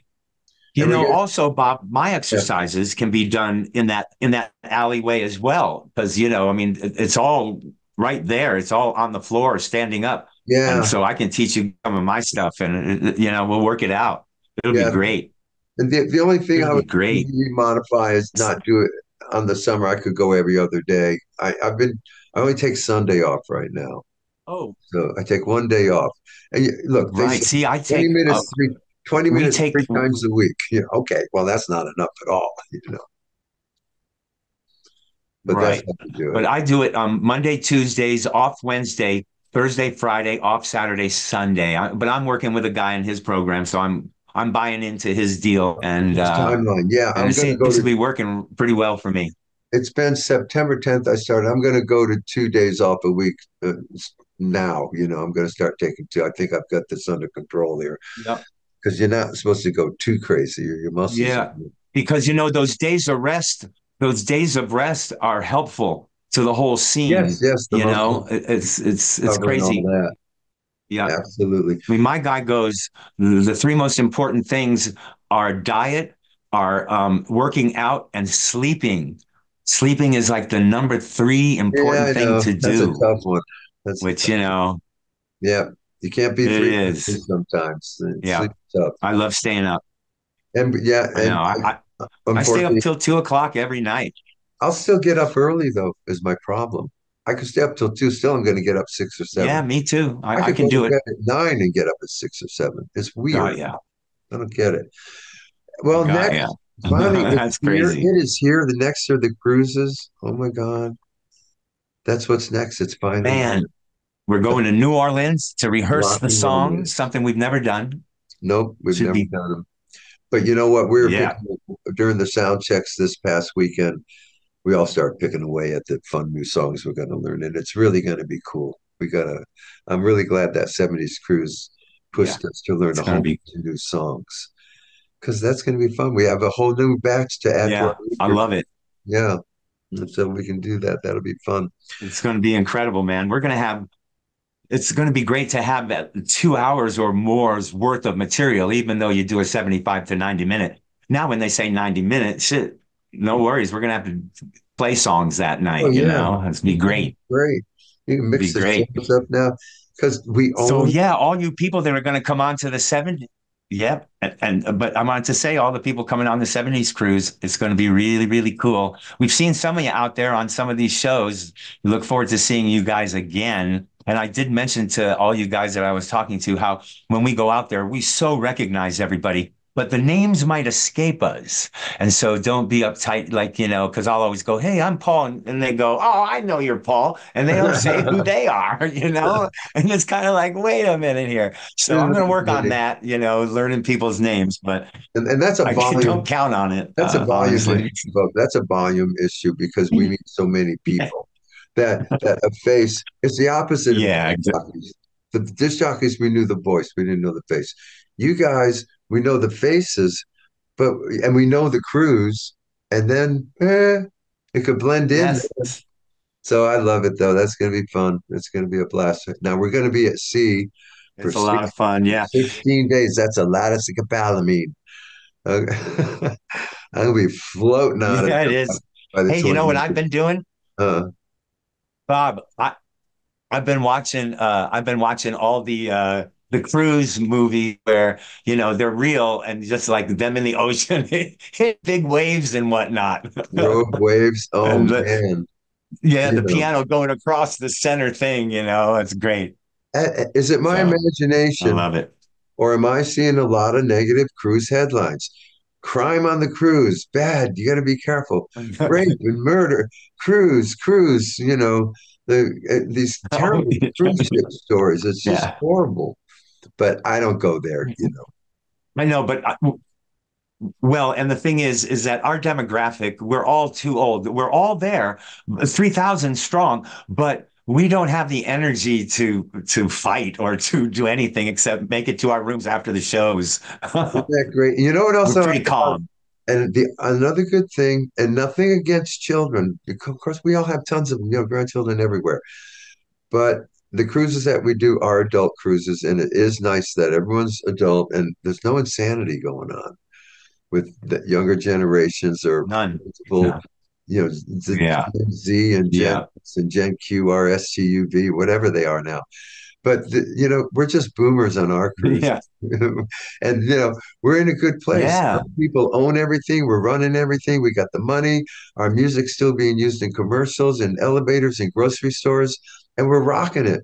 And we get, Also, Bob, my yeah, exercises can be done in that alleyway as well. Because, I mean, it's all right there. It's all on the floor, standing up. And yeah, so I can teach you some of my stuff and, we'll work it out. It'll be yeah. great. And the only thing It'll I be would great. maybe modify is not do it on the summer. I could go every other day. I only take Sunday off right now. Oh, So I take one day off. And look, they right. say See, 20 minutes, 20 we minutes, take, three times a week. Yeah, okay. Well, that's not enough at all. But that's right. how you do But it. I do it Monday, Tuesdays, off Wednesday, Thursday, Friday, off Saturday, Sunday. But I'm working with a guy in his program, so I'm buying into his deal, and This timeline. Yeah, and I'm it going to seems go to to, be working pretty well for me. it's been September 10th. I started. I'm going to go to 2 days off a week now. I'm going to start taking two. I think I've got this under control here Yep. because you're not supposed to go too crazy. Your muscles. Yeah, because those days of rest are helpful to the whole Yes, scene. yes, the muscles It's covering all crazy. that. Yeah. Absolutely. I mean, my guy goes, the three most important things are diet, are working out, and sleeping. Sleeping is like the number three Yeah, important I thing know. to That's a do, tough one. That's a which, tough one. Yeah, you can't be it three is. sometimes. Yeah. Sleep's tough. I love staying up. And yeah, I know. and I stay up unfortunately, till 2 o'clock every night. I'll still get up early though, is my problem. I could stay up till two, still I'm gonna get up 6 or 7. Yeah, me too. I I could can go to do it. bed at 9 and get up at 6 or 7. It's Oh, weird. yeah. I don't get it. Well, God, yeah. next, finally, it's That's here. crazy. It is here. The next are the cruises. Oh my God. That's what's next. It's finally here. Man, we're going to New Orleans to rehearse Lock the and roll. songs, something we've never done. Nope, we've Should never be done them. But you know what? We were Yeah, picking during the sound checks this past weekend. We all start picking away at the fun new songs we're going to learn, and it's really going to be cool. We gotta. I'm really glad that '70s cruise yeah, pushed us to learn it's a gonna whole be. bunch of new songs because that's going to be fun. We have a whole new batch to add to our Yeah, I repertoire. love it. Yeah, and so we can do that. That'll be fun. It's gonna be incredible, man. We're gonna have. It's going to be great to have that 2 hours or more's worth of material, even though you do a 75 to 90 minute. Now, when they say 90 minutes, shit, no worries. We're going to have to play songs that Oh night, you yeah, know? It's be it's gonna be great. great. You can It'd be mix the great. songs up now because we So own. yeah, all you people that are going to come on to the 70s, yep. And but I wanted to say all the people coming on the 70s cruise, it's going to be really, really cool. We've seen some of you out there on some of these shows. We look forward to seeing you guys again. And I did mention to all you guys that I was talking to how when we go out there, we so recognize everybody, but the names might escape us. And so don't be uptight, like, because I'll always go, "Hey, I'm Paul." And they go, "Oh, I know you're Paul." And they don't say who they are, you know? And it's kind of like, wait a minute here. So I'm going to work on that, learning people's names, but And that's a I don't volume. count on it, That's a volume honestly. issue, Bob. That's a volume issue because we meet so many people that a face. It's the opposite of Yeah, jockeys. The disc jockeys, we knew the voice, we didn't know the face. You guys, we know the faces, but and we know the crews, and then it could blend in. yes, So I love it though. That's going to be fun. It's going to be a blast. Now we're going to be at sea for it's a lot of fun. Yeah. 16 days. That's a lot of scopolamine. Uh, I'm gonna be floating on it Yeah, it is. by the Hey, you know what 20th. I've been doing, Bob? I've been watching all the cruise movie where, they're real and just like them in the ocean, hit big waves and whatnot. Rogue waves. Oh And man, yeah, you the know, piano going across the center thing, it's great. is it my So I imagination love it. or am I seeing a lot of negative cruise headlines? Crime on the cruise, bad. You got to be careful. Rape and murder, cruise. These Oh, terrible cruise ship stories. It's just yeah. horrible. But I don't go there. You know. I know, but well, and the thing is that our demographic, we're all too old. We're all there, 3,000 strong, but we don't have the energy to fight or to do anything except make it to our rooms after the shows. Isn't that great? You know what else We're I like pretty about calm. and the another good thing, and nothing against children, because of course we all have tons of grandchildren everywhere. But the cruises that we do are adult cruises, and it is nice that everyone's adult and there's no insanity going on with the younger generations or None. multiple, Yeah. the Yeah. Gen Z and Gen Yeah. X and Gen Q, R, S, T, U, V, whatever they are now. But we're just boomers on our cruise, Yeah. and we're in a good place. Our Yeah. people own everything. We're running everything. We got the money. Our music's still being used in commercials and elevators and grocery stores, and we're rocking it.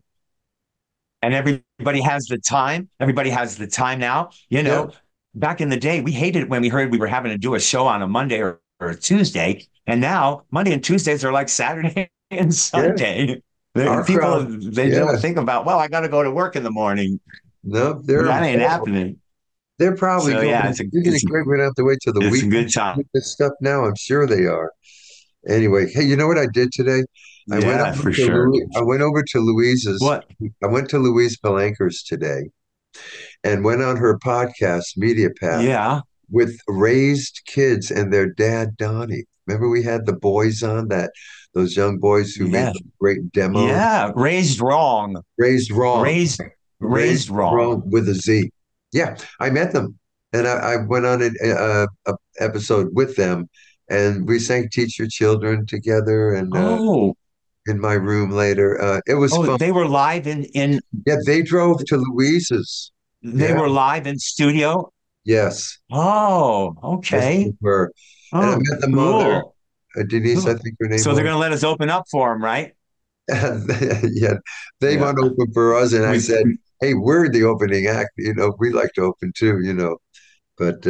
And everybody has the time. Everybody has the time now. Yeah, Back in the day, we hated it when we heard we were having to do a show on a Monday or a Tuesday. And now Monday and Tuesdays are like Saturday and yeah. Sunday. Our People, crowd, they yeah. don't think about, well, I got to go to work in the morning. No, they're That ain't available. happening. They're probably So yeah, going. Isn't it great? We don't have to wait till the it's a weekend good to time. do this stuff now. I'm sure they are. Anyway, hey, you know what I did today? Yeah, for sure. I went over to Louise's. What? I went to Louise Palanker's today and went on her podcast, Media Path, Yeah. with raised kids and their dad, Donnie. Remember we had the boys on that, those young boys who made Yeah. those great demos, Yeah. Raised wrong. raised wrong, Raised raised raised wrong. wrong with a Z. Yeah, I met them and I went on a episode with them and we sang Teach Your Children together and Oh, in my room later. It was oh, fun. they were live in Yeah, they drove to Louise's. they Yeah, were live in studio. yes, Oh, yes, they okay. were. And I Oh, met the mother, cool. Denise, I Cool. think her name So they're was. gonna let us open up for them, right? Yeah, they Yeah. want to open for us, and I We, said, "Hey, we're the opening act. We like to open too, you know." But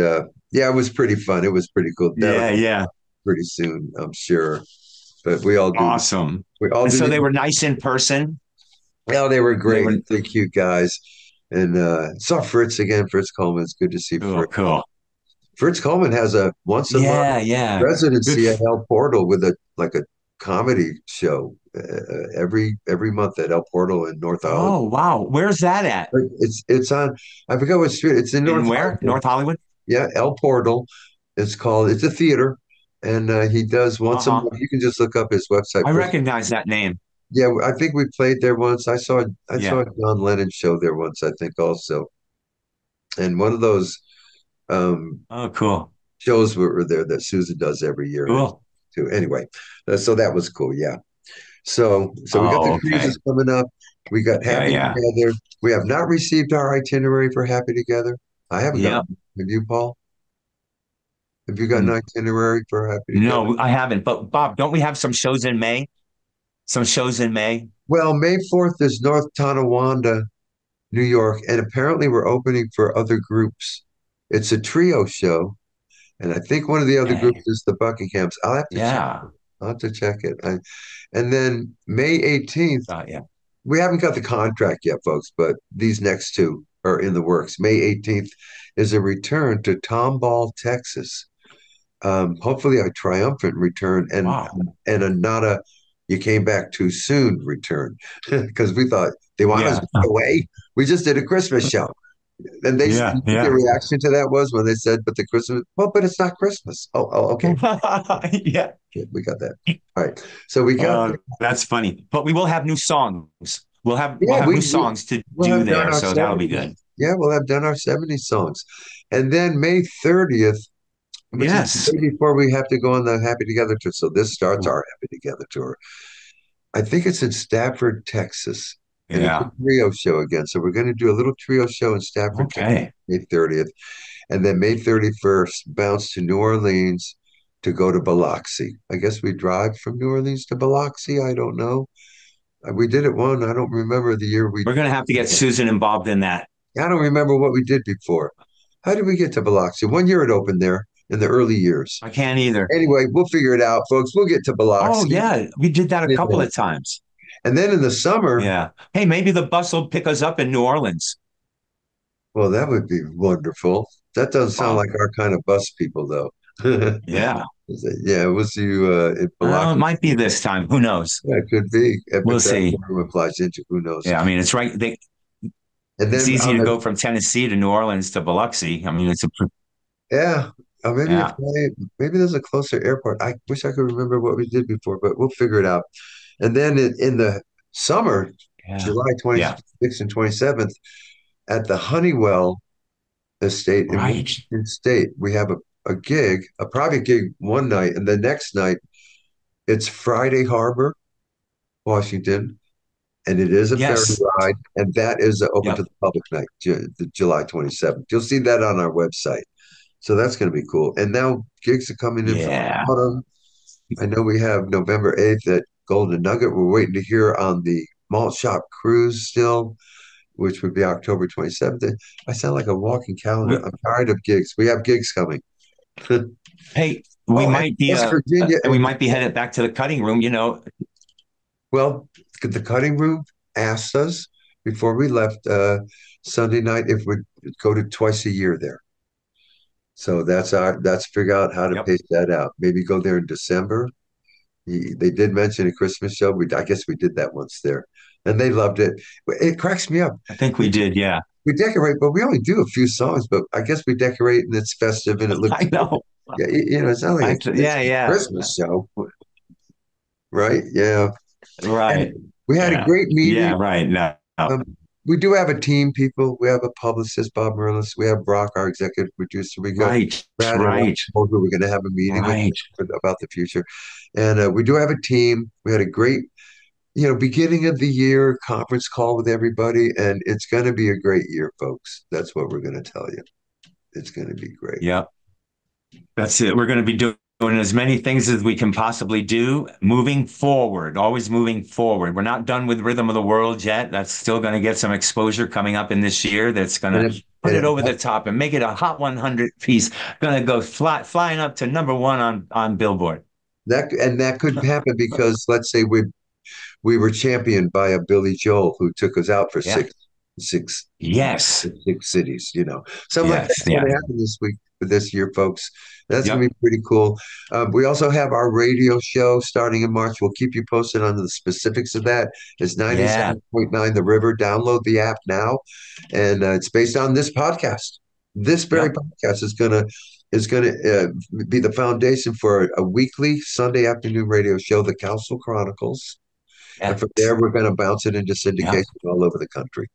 yeah, it was pretty fun. It was pretty cool. That'll yeah, yeah. pretty soon, I'm sure. But we all do. Awesome. We all And do so the. they were nice in person. Oh, they were They great, were really cute guys. And saw Fritz again. Fritz Coleman. It's good to see cool, Fritz. cool. Fritz Coleman has a once a month Yeah, yeah. Good. residency at El Portal with a like a comedy show every month at El Portal in North Hollywood. Oh, wow. Where's that at? But it's on. I forgot what street. It's in In North where? Hollywood. North Hollywood? Yeah, El Portal. It's called. It's a theater, and he does once a Uh-huh. month. You can just look up his website. I Fritz. recognize that name. Yeah, I think we played there once. I saw Yeah. a John Lennon show there once. I think also, and one of those um, Oh, cool. shows were there that Susan does every year, and it's Cool. too. Anyway, so that was cool. Yeah. So we got Oh, the okay. cruises coming up. We got Yeah, Happy yeah. Together. We have not received our itinerary for Happy Together. I haven't Yeah. gotten. Have you, Paul? Have you got an Mm. itinerary for Happy Together? No, I haven't. But Bob, don't we have some shows in May? Some shows in May? Well, May 4th is North Tonawanda, New York, and apparently we're opening for other groups. It's a trio show, and I think one of the other groups Okay. is the Buckinghams. I'll have to check. Yeah. I'll have to check it. And then May 18th, Yeah. we haven't got the contract yet, folks, but these next two are in the works. May 18th is a return to Tomball, Texas. Hopefully a triumphant return Wow. and a not a you came back too soon return because we thought they want us Yeah. to get away. We just did a Christmas show. And Yeah. the Yeah. reaction to that was when they said, but the Christmas, well, but it's not Christmas. Oh, okay. Yeah. Yeah, we got that. All right. So we got, That's funny. But we will have new songs. We'll yeah, have new songs to we'll do have done there, our so that'll be 70s. good. Yeah, we'll have done our 70s songs. And then May 30th, which is the Yes. day before we have to go on the Happy Together tour. So this starts our Happy Together tour. I think it's in Stafford, Texas, and it's a Yeah. trio show again. So we're going to do a little trio show in Stafford, Texas, Okay. May 30th, and then May 31st, bounce to New Orleans to go to Biloxi. I guess we drive from New Orleans to Biloxi. I don't know. We did it one. I don't remember the year we. We're gonna have to get Susan involved in that. I don't remember what we did before. How did we get to Biloxi? One year it opened there in the early years. I can't either. Anyway, we'll figure it out, folks. We'll get to Oh Biloxi. yeah, we did that a couple Yeah. of times. And then in the summer, Yeah. Hey, maybe the bus will pick us up in New Orleans. well, that would be wonderful. That doesn't sound Bob. like our kind of bus people, though. Yeah. Yeah, we'll see you in Well, it Biloxi. might be this time. Who knows? Yeah, it could be. If We'll that's see. what it applies into, who knows? Yeah, I mean, it's right. And It's then easy to go from Tennessee to New Orleans to Biloxi. I mean, yeah, yeah, maybe there's a closer airport. I wish I could remember what we did before, but we'll figure it out. And then in the summer, yeah, July yeah. 26th and 27th, at the Honeywell Estate in Right. Washington State, we have a gig, a private gig one night, and the next night it's Friday Harbor, Washington, and it is a ferry Yes. ride, and that is open to Yep. the public night, the July 27th. You'll see that on our website. So that's going to be cool. And now gigs are coming in for Yeah. autumn. I know we have November 8th at Golden Nugget. We're waiting to hear on the Malt Shop Cruise still, which would be October 27th. I sound like a walking calendar. We, I'm tired of gigs. We have gigs coming. hey, Oh, and West Virginia. we might be headed back to the cutting room. Well, the cutting room asked us before we left Sunday night if we'd go to twice a year there. So that's figure out how to Yep. pace that out. Maybe go there in December. They did mention a Christmas show. I guess we did that once there, and they loved it. It cracks me up. I think we We, did. Yeah. we decorate, but we only do a few songs. But I guess we decorate and it's festive and it looks I good. know. Yeah, it's not like it's Yeah, a yeah. Christmas show, right? Yeah, Right. and we had a Yeah. great Yeah, meeting. right. No. No. We do have a team, people. We have a publicist, Bob Merlis. We have Brock, our executive producer. We got Right. Brad and Rob Right. who we're going to have a meeting with Right. about the future. And we do have a team. We had a great, beginning of the year conference call with everybody, and it's going to be a great year, folks. That's what we're going to tell you. It's going to be great. Yep. That's it. We're going to be doing as many things as we can possibly do, moving forward, always moving forward. We're not done with Rhythm of the World yet. That's still going to get some exposure coming up in this year. That's going And to put it over the top and make it a Hot 100 piece. Going to go flying up to number one on Billboard. that could happen because let's say we were championed by a Billy Joel who took us out for Yeah. six Yes. six cities. Something like Yes. that's going Yeah. to happen this week. for this year, folks. That's going to Yep. be pretty cool. We also have our radio show starting in March. We'll keep you posted on the specifics of that. It's Yeah. 97.9 The River. Download the app now, and it's based on this podcast. This very Yep. podcast is going to be the foundation for a weekly Sunday afternoon radio show, the Cowsill Chronicles. And from Yes. there, we're going to bounce it into Yep. syndication all over the country.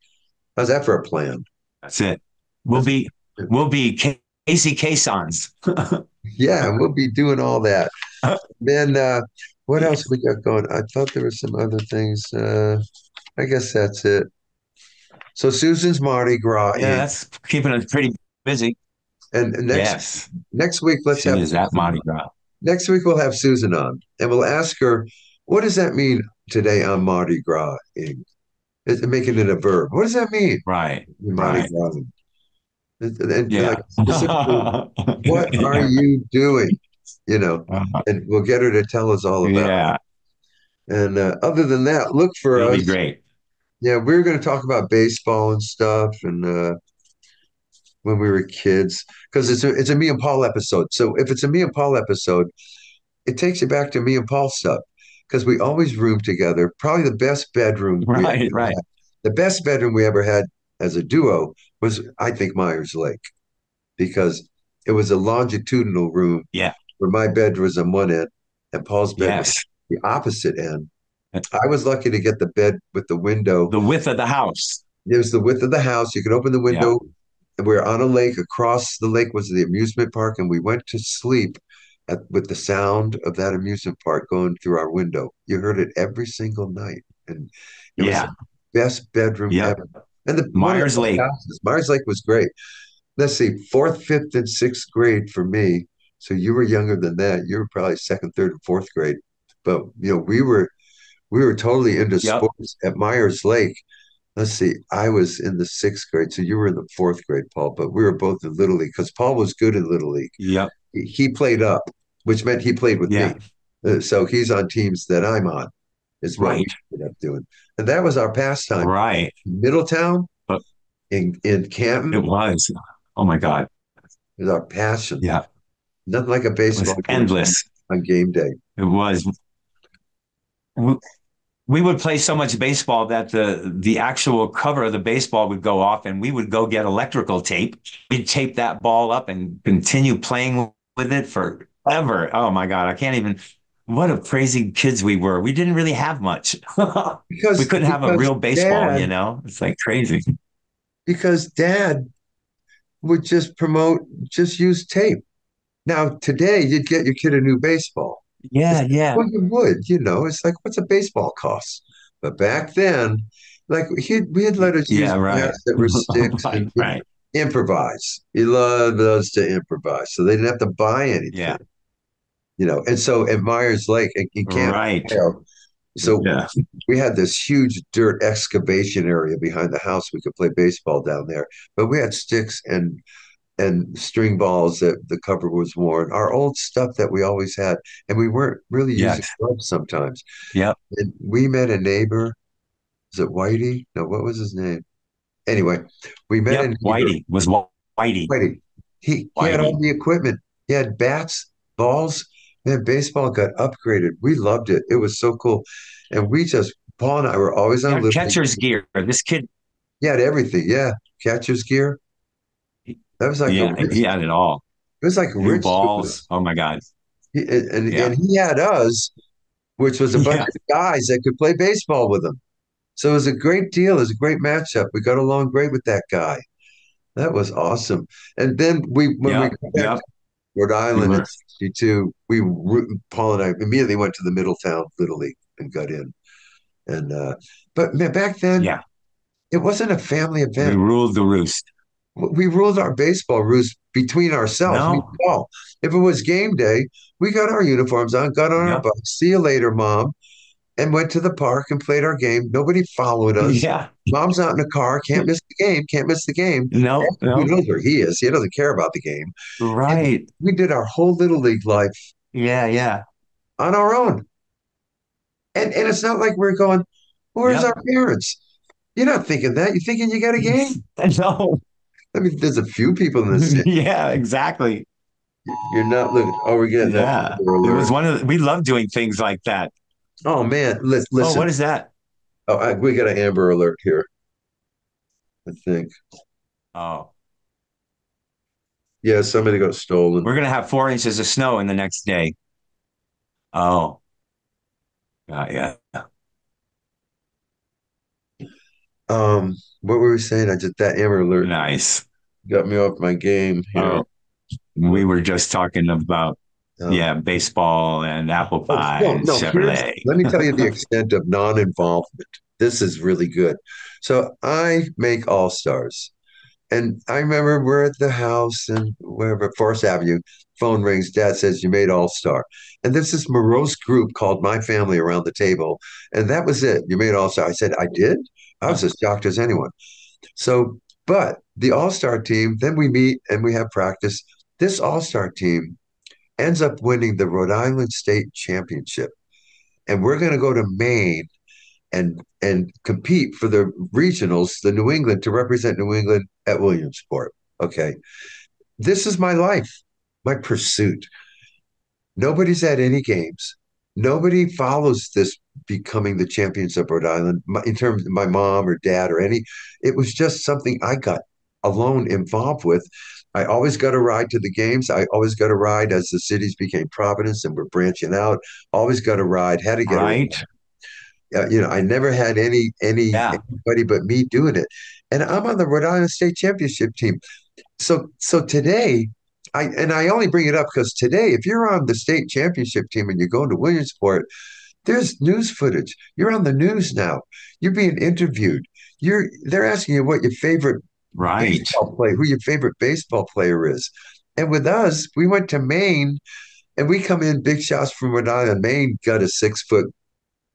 How's that for a plan? That's it. We'll That's be we'll be Casey Kasons. Yeah, we'll be doing all that. Then what else we got going? I thought there were some other things. I guess that's it. So Susan's Mardi Gras Yeah, Inc. that's keeping us pretty busy. And Yes, next week let's she have is at Susan Mardi on. Gras. Next week we'll have Susan on, and we'll ask her what does that mean today on Mardi Gras Inc. Making it a verb. What does that mean? Right, Mardi right. Gras. And like Yeah. specifically, what are you doing? You know, and we'll get her to tell us all about Yeah, it. And other than that, look for it'll be us. great. Yeah, we're going to talk about baseball and stuff, and when we were kids, because it's a me and Paul episode. So if it's a me and Paul episode, it takes you back to me and Paul stuff because we always roomed together. Probably the best bedroom we ever Right, right. had. The best bedroom we ever had as a duo was, I think, Myers Lake because it was a longitudinal room Yeah, where my bed was on one end and Paul's bed was yes. the opposite end. I was lucky to get the bed with the window. The width of the house. It was the width of the house. You could open the Yeah, window. And we were on a lake. Across the lake was the amusement park, and we went to sleep with the sound of that amusement park going through our window. You heard it every single night, and it was the yeah, best bedroom yep. ever. And one of the Myers best Lake. houses. Myers Lake was great. Let's see, fourth, fifth, and sixth grade for me. So you were younger than that. You were probably second, third, and fourth grade. But we were totally into Yep, sports at Myers Lake. Let's see, I was in the sixth grade, so you were in the fourth grade, Paul. But we were both in Little League because Paul was good in Little League. yep, He played up, which meant he played with me. yeah. So he's on teams that I'm on. Is what we Right, ended up doing, and that was our pastime. right. Middletown But in it Canton was. Oh my God. is our passion. Yeah, Nothing like a it was baseball game endless. on game day. It was. We would play so much baseball that the actual cover of the baseball would go off and we would go get electrical tape. We'd tape that ball up and continue playing with it forever. Oh my God. I can't even, what a crazy kids we were. We didn't really have much. We Because couldn't have a because real baseball, dad It's like crazy. because dad would just use tape. Now today you'd get your kid a new baseball. It's Yeah, like, yeah. well, you would, it's like what's a baseball cost? But back then, like we'd let us use Yeah, right. bats that were sticks Right, and right. improvise. He loved us to improvise, so they didn't have to buy Yeah, anything. And so at Myers Lake in Camp, right. so Yeah. we had this huge dirt excavation area behind the house. We could play baseball down there, but we had sticks and string balls that the cover was worn, our old stuff that we always had. And we weren't really using Yes. gloves sometimes. Yep. And we met a neighbor. Is it Whitey? No, what was his name? Anyway, we met a Yep. neighbor, Whitey was Whitey. Whitey. He had all Whitey. the equipment. He had bats, balls. Man, baseball got upgraded. We loved it. It was so cool. And Paul and I were always on Yeah, Little League. catcher's gear. This kid, He had everything. Yeah. Catcher's gear. That was like a yeah, rich, he had it all. it was like New rich to balls. us. Oh my God. And Yeah. he had us, which was a bunch Yeah. of guys that could play baseball with him. So it was a great deal. It was a great matchup. We got along great with that guy. That was awesome. And then when we Yep. got back Yep. to Rhode We Island in were. '62, Paul and I immediately went to the Middletown Little League and got in. And but man, back then Yeah. it wasn't a family We event. ruled the roost. We ruled our baseball roost between ourselves. Me No. and Paul. If it was game day, we got our uniforms on, got on our Yep. bikes. See you later, mom, and went to the park and played our game. Nobody followed us. Yeah. Mom's not in the car. Can't miss the game. Can't miss the game. No. Who No. knows where he is? He doesn't care about the game. And Right. we did our whole little league life Yeah. Yeah. on our own. And it's not like we're going, where's Yep. our parents? You're not thinking that. You're thinking you got a game. No. I mean, there's a few people in the city. Yeah, exactly. You're not looking. Oh, we're getting an Yeah. Amber It was Alert. we love doing things like that. Oh man, Oh, listen. what is that? Oh, we got an Amber Alert here. I think. Oh, Yeah, somebody got stolen. we're gonna have 4 inches of snow in the next day. Oh, yeah. What were we saying? I just that Amber Alert Nice. got me off my game here. Oh, we were just talking about, Um, yeah, baseball and apple oh pie no, and no. Here's Chevrolet. let me tell you the extent of non-involvement. This is really good. So I make all stars. And I remember we're at the house and wherever, Forest Avenue, phone rings. Dad says, "You made All Star." And there's this morose group called My Family around the table. And that was it. You made All Star. I said, "I did?" I was as shocked as anyone. So, but the All Star team, then we meet and we have practice. This All Star team ends up winning the Rhode Island State Championship. And we're going to go to Maine and compete for the regionals, the New England to represent New England at Williamsport. Okay, this is my life, my pursuit. Nobody's at any games. Nobody follows this becoming the champions of Rhode Island in terms of my mom or dad or any. It was just something I got alone involved with. I always got a ride to the games. I always got a ride as the cities became Providence and were branching out. Always got a ride. Had to get a Right? I never had Yeah. anybody but me doing it, and I'm on the Rhode Island State Championship team. So today, I only bring it up because today, if you're on the state championship team and you're going to Williamsport, there's news footage. You're on the news now. You're being interviewed. They're asking you what your favorite Right. who your favorite baseball player is. And with us, we went to Maine and we come in big shots from Rhode Island. Maine got a 6 foot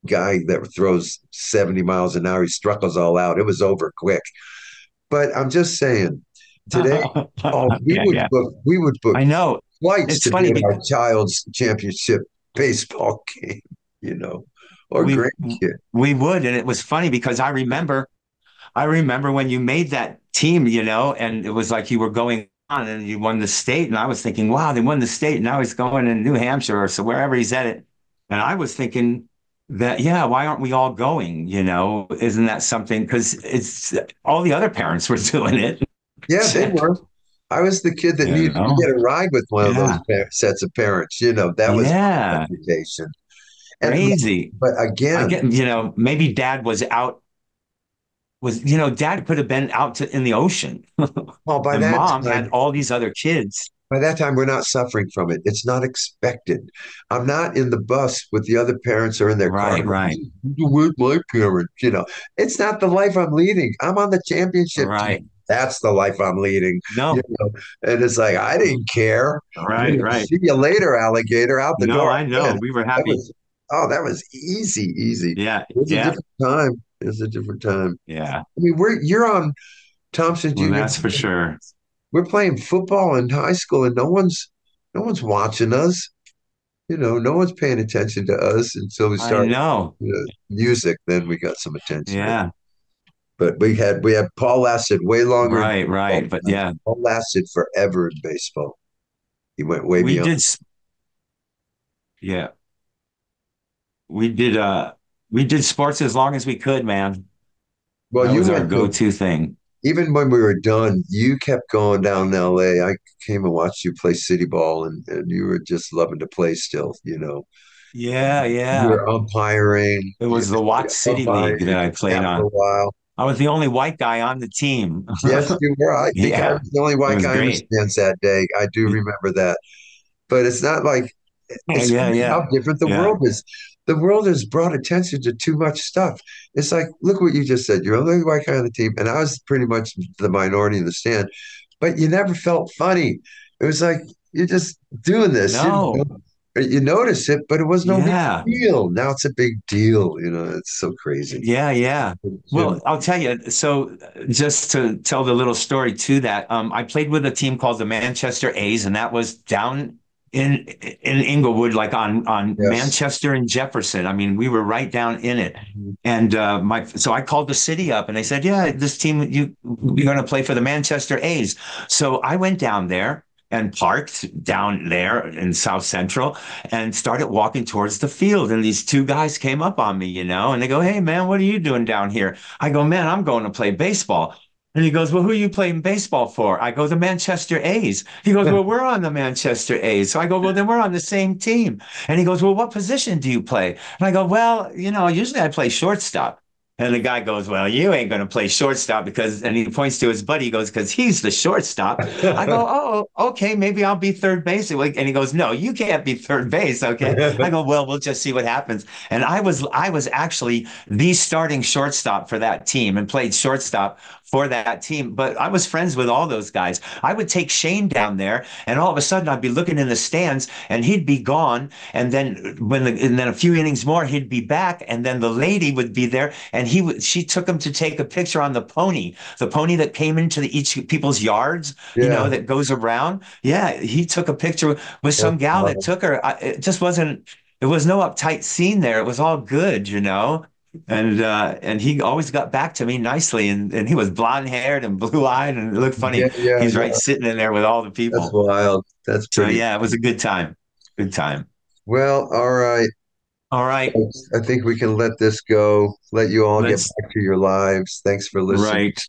guy that throws 70 miles an hour. He struck us all out. It was over quick. But I'm just saying, today, oh, Yeah, yeah. we would book I know. flights It's to be funny at because our child's championship baseball game, you know, or we grandkid. we would, and it was funny because I remember when you made that team, and it was like you were going on and you won the state. And I was thinking, wow, they won the state. And now he's going in New Hampshire or so wherever he's at it. And I was thinking that, yeah, why aren't we all going? Isn't that something? Because it's all the other parents were doing it. Yeah, they were. I was the kid that You needed to know? get a ride with one of those Yeah. sets of parents. That was my Yeah. reputation. And Crazy. but I again, get, maybe dad was out, dad could have been out in the ocean. well, And mom had all these other kids. by that time, we're not suffering from it. It's not expected. I'm not in the bus with the other parents or in their car. Right, right, With my parents, it's not the life I'm leading. I'm on the championship team. right. That's the life I'm leading, you No, know. And it's like I didn't care. right, right. See you later, alligator. Out the No, door. I know. Man, We were that happy. was oh, that was easy, easy. Yeah, It was a yeah, different time. It was a different time. yeah. I mean, you're on Thompson Well, Junior. that's for sure. We're playing football in high school, and no one's watching us. No one's paying attention to us until we I start know. music. Then we got some attention. Yeah, But we had Paul lasted way longer in right, baseball. right. But yeah, Paul lasted forever in baseball. He went way we beyond. did. Yeah, we did. We did sports as long as we could, man. Well, That you was our went to go-to thing. even when we were done, you kept going down to LA. I came and watched you play city ball, and you were just loving to play still. Yeah, You yeah. were umpiring. It You was the Watt were City League umpiring that I that played for on. a while. I was the only white guy on the team. Yes, you were. I think I Yeah, was the only it white was guy in the great. stands that day. I do remember that. But it's not like Yeah, it's yeah, funny yeah, how different the yeah. world is. The world has brought attention to too much stuff. It's like, look what you just said. You're the only white guy on the team, and I was pretty much the minority in the stand, but you never felt funny. It was like you're just doing this. No, You notice it, but it was no big yeah. deal. Now it's a big deal. It's so crazy. Yeah, yeah. Jim, Well, I'll tell you. So, just to tell the little story to that, I played with a team called the Manchester A's, and that was down. in Inglewood, like on Yes. Manchester and Jefferson. I mean, we were right down in it. Mhm. And my so I called the city up and they said, "Yeah, this team you're going to play for the Manchester A's." So I went down there and parked down there in South Central and started walking towards the field. And these two guys came up on me, and they go, "Hey, man, what are you doing down here?" I go, "Man, I'm going to play baseball." And he goes, "Well, who are you playing baseball for?" I go, "The Manchester A's." He goes, "Well, we're on the Manchester A's." So I go, "Well, then we're on the same team." And he goes, "Well, what position do you play?" And I go, "Well, usually I play shortstop." And the guy goes, "Well, you ain't going to play shortstop because," and he points to his buddy, he goes, "Because he's the shortstop." I go, "Oh, okay, maybe I'll be third base." And he goes, "No, you can't be third base." Okay. I go, "Well, we'll just see what happens." And I was actually the starting shortstop for that team and played shortstop for that team. But I was friends with all those guys. I would take Shane down there, and all of a sudden I'd be looking in the stands, and he'd be gone. And then a few innings more, he'd be back, and then the lady would be there, and she took him to take a picture on the pony that came into each people's yards, Yeah. that goes around. Yeah, he took a picture with some That's gal that wild. took her. It just wasn't. It was no uptight scene there. It was all good. And he always got back to me nicely, and he was blonde haired and blue eyed, and it looked Yeah, funny. yeah, He's right yeah. sitting in there with all the That's people. wild. That's So pretty. yeah, it was a good time. Good time. Well, all right. All right, Folks, I think we can let this go. Let you all get let's back to your lives. Thanks for listening. right.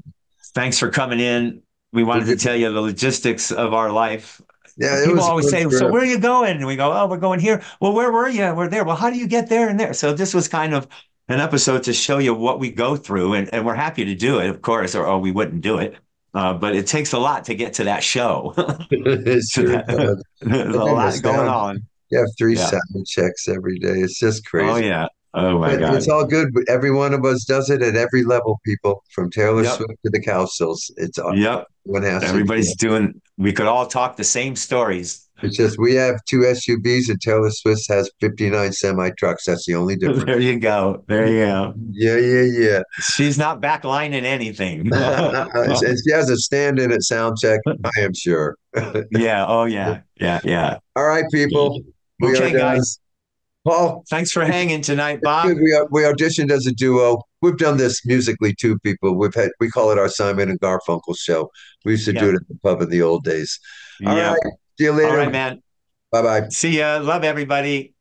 Thanks for coming in. We We're wanted to tell good. you the logistics of our life. Yeah, it People was a always fun say, "So trip. where are you going?" And we go, "Oh, we're going here." "Well, where were you?" "We're there." "Well, how do you get there and there?" So this was kind of an episode to show you what we go through, and we're happy to do it, of course, or we wouldn't do it. But it takes a lot to get to that show. It To sure that, does. there's a And the lot going sound, on. you have three Yeah. sound checks every day. It's just Oh crazy. yeah. Oh my But it's God. all good. But every one of us does it at every level, people, from Taylor Yep. Swift to the Cowsills. Yep. One has to do Everybody's it. doing. We could all talk the same stories. It's just we have two SUVs and Taylor Swift has 59 semi trucks. That's the only difference. There you go. There you go. Yeah, yeah, She's not backlining anything. yeah. And she has a stand-in at sound check, I am sure. Yeah. Oh yeah. Yeah. Yeah. All right, people, we are Okay, done. guys. Paul, Thanks for it's, hanging tonight, it's good. Bob. We auditioned as a duo. We've done this musically too, people. We call it our Simon and Garfunkel show. We used to do it Yep. at the pub in the old days. All right, Yep. see you All later. right, man. Bye bye. See ya. Love everybody.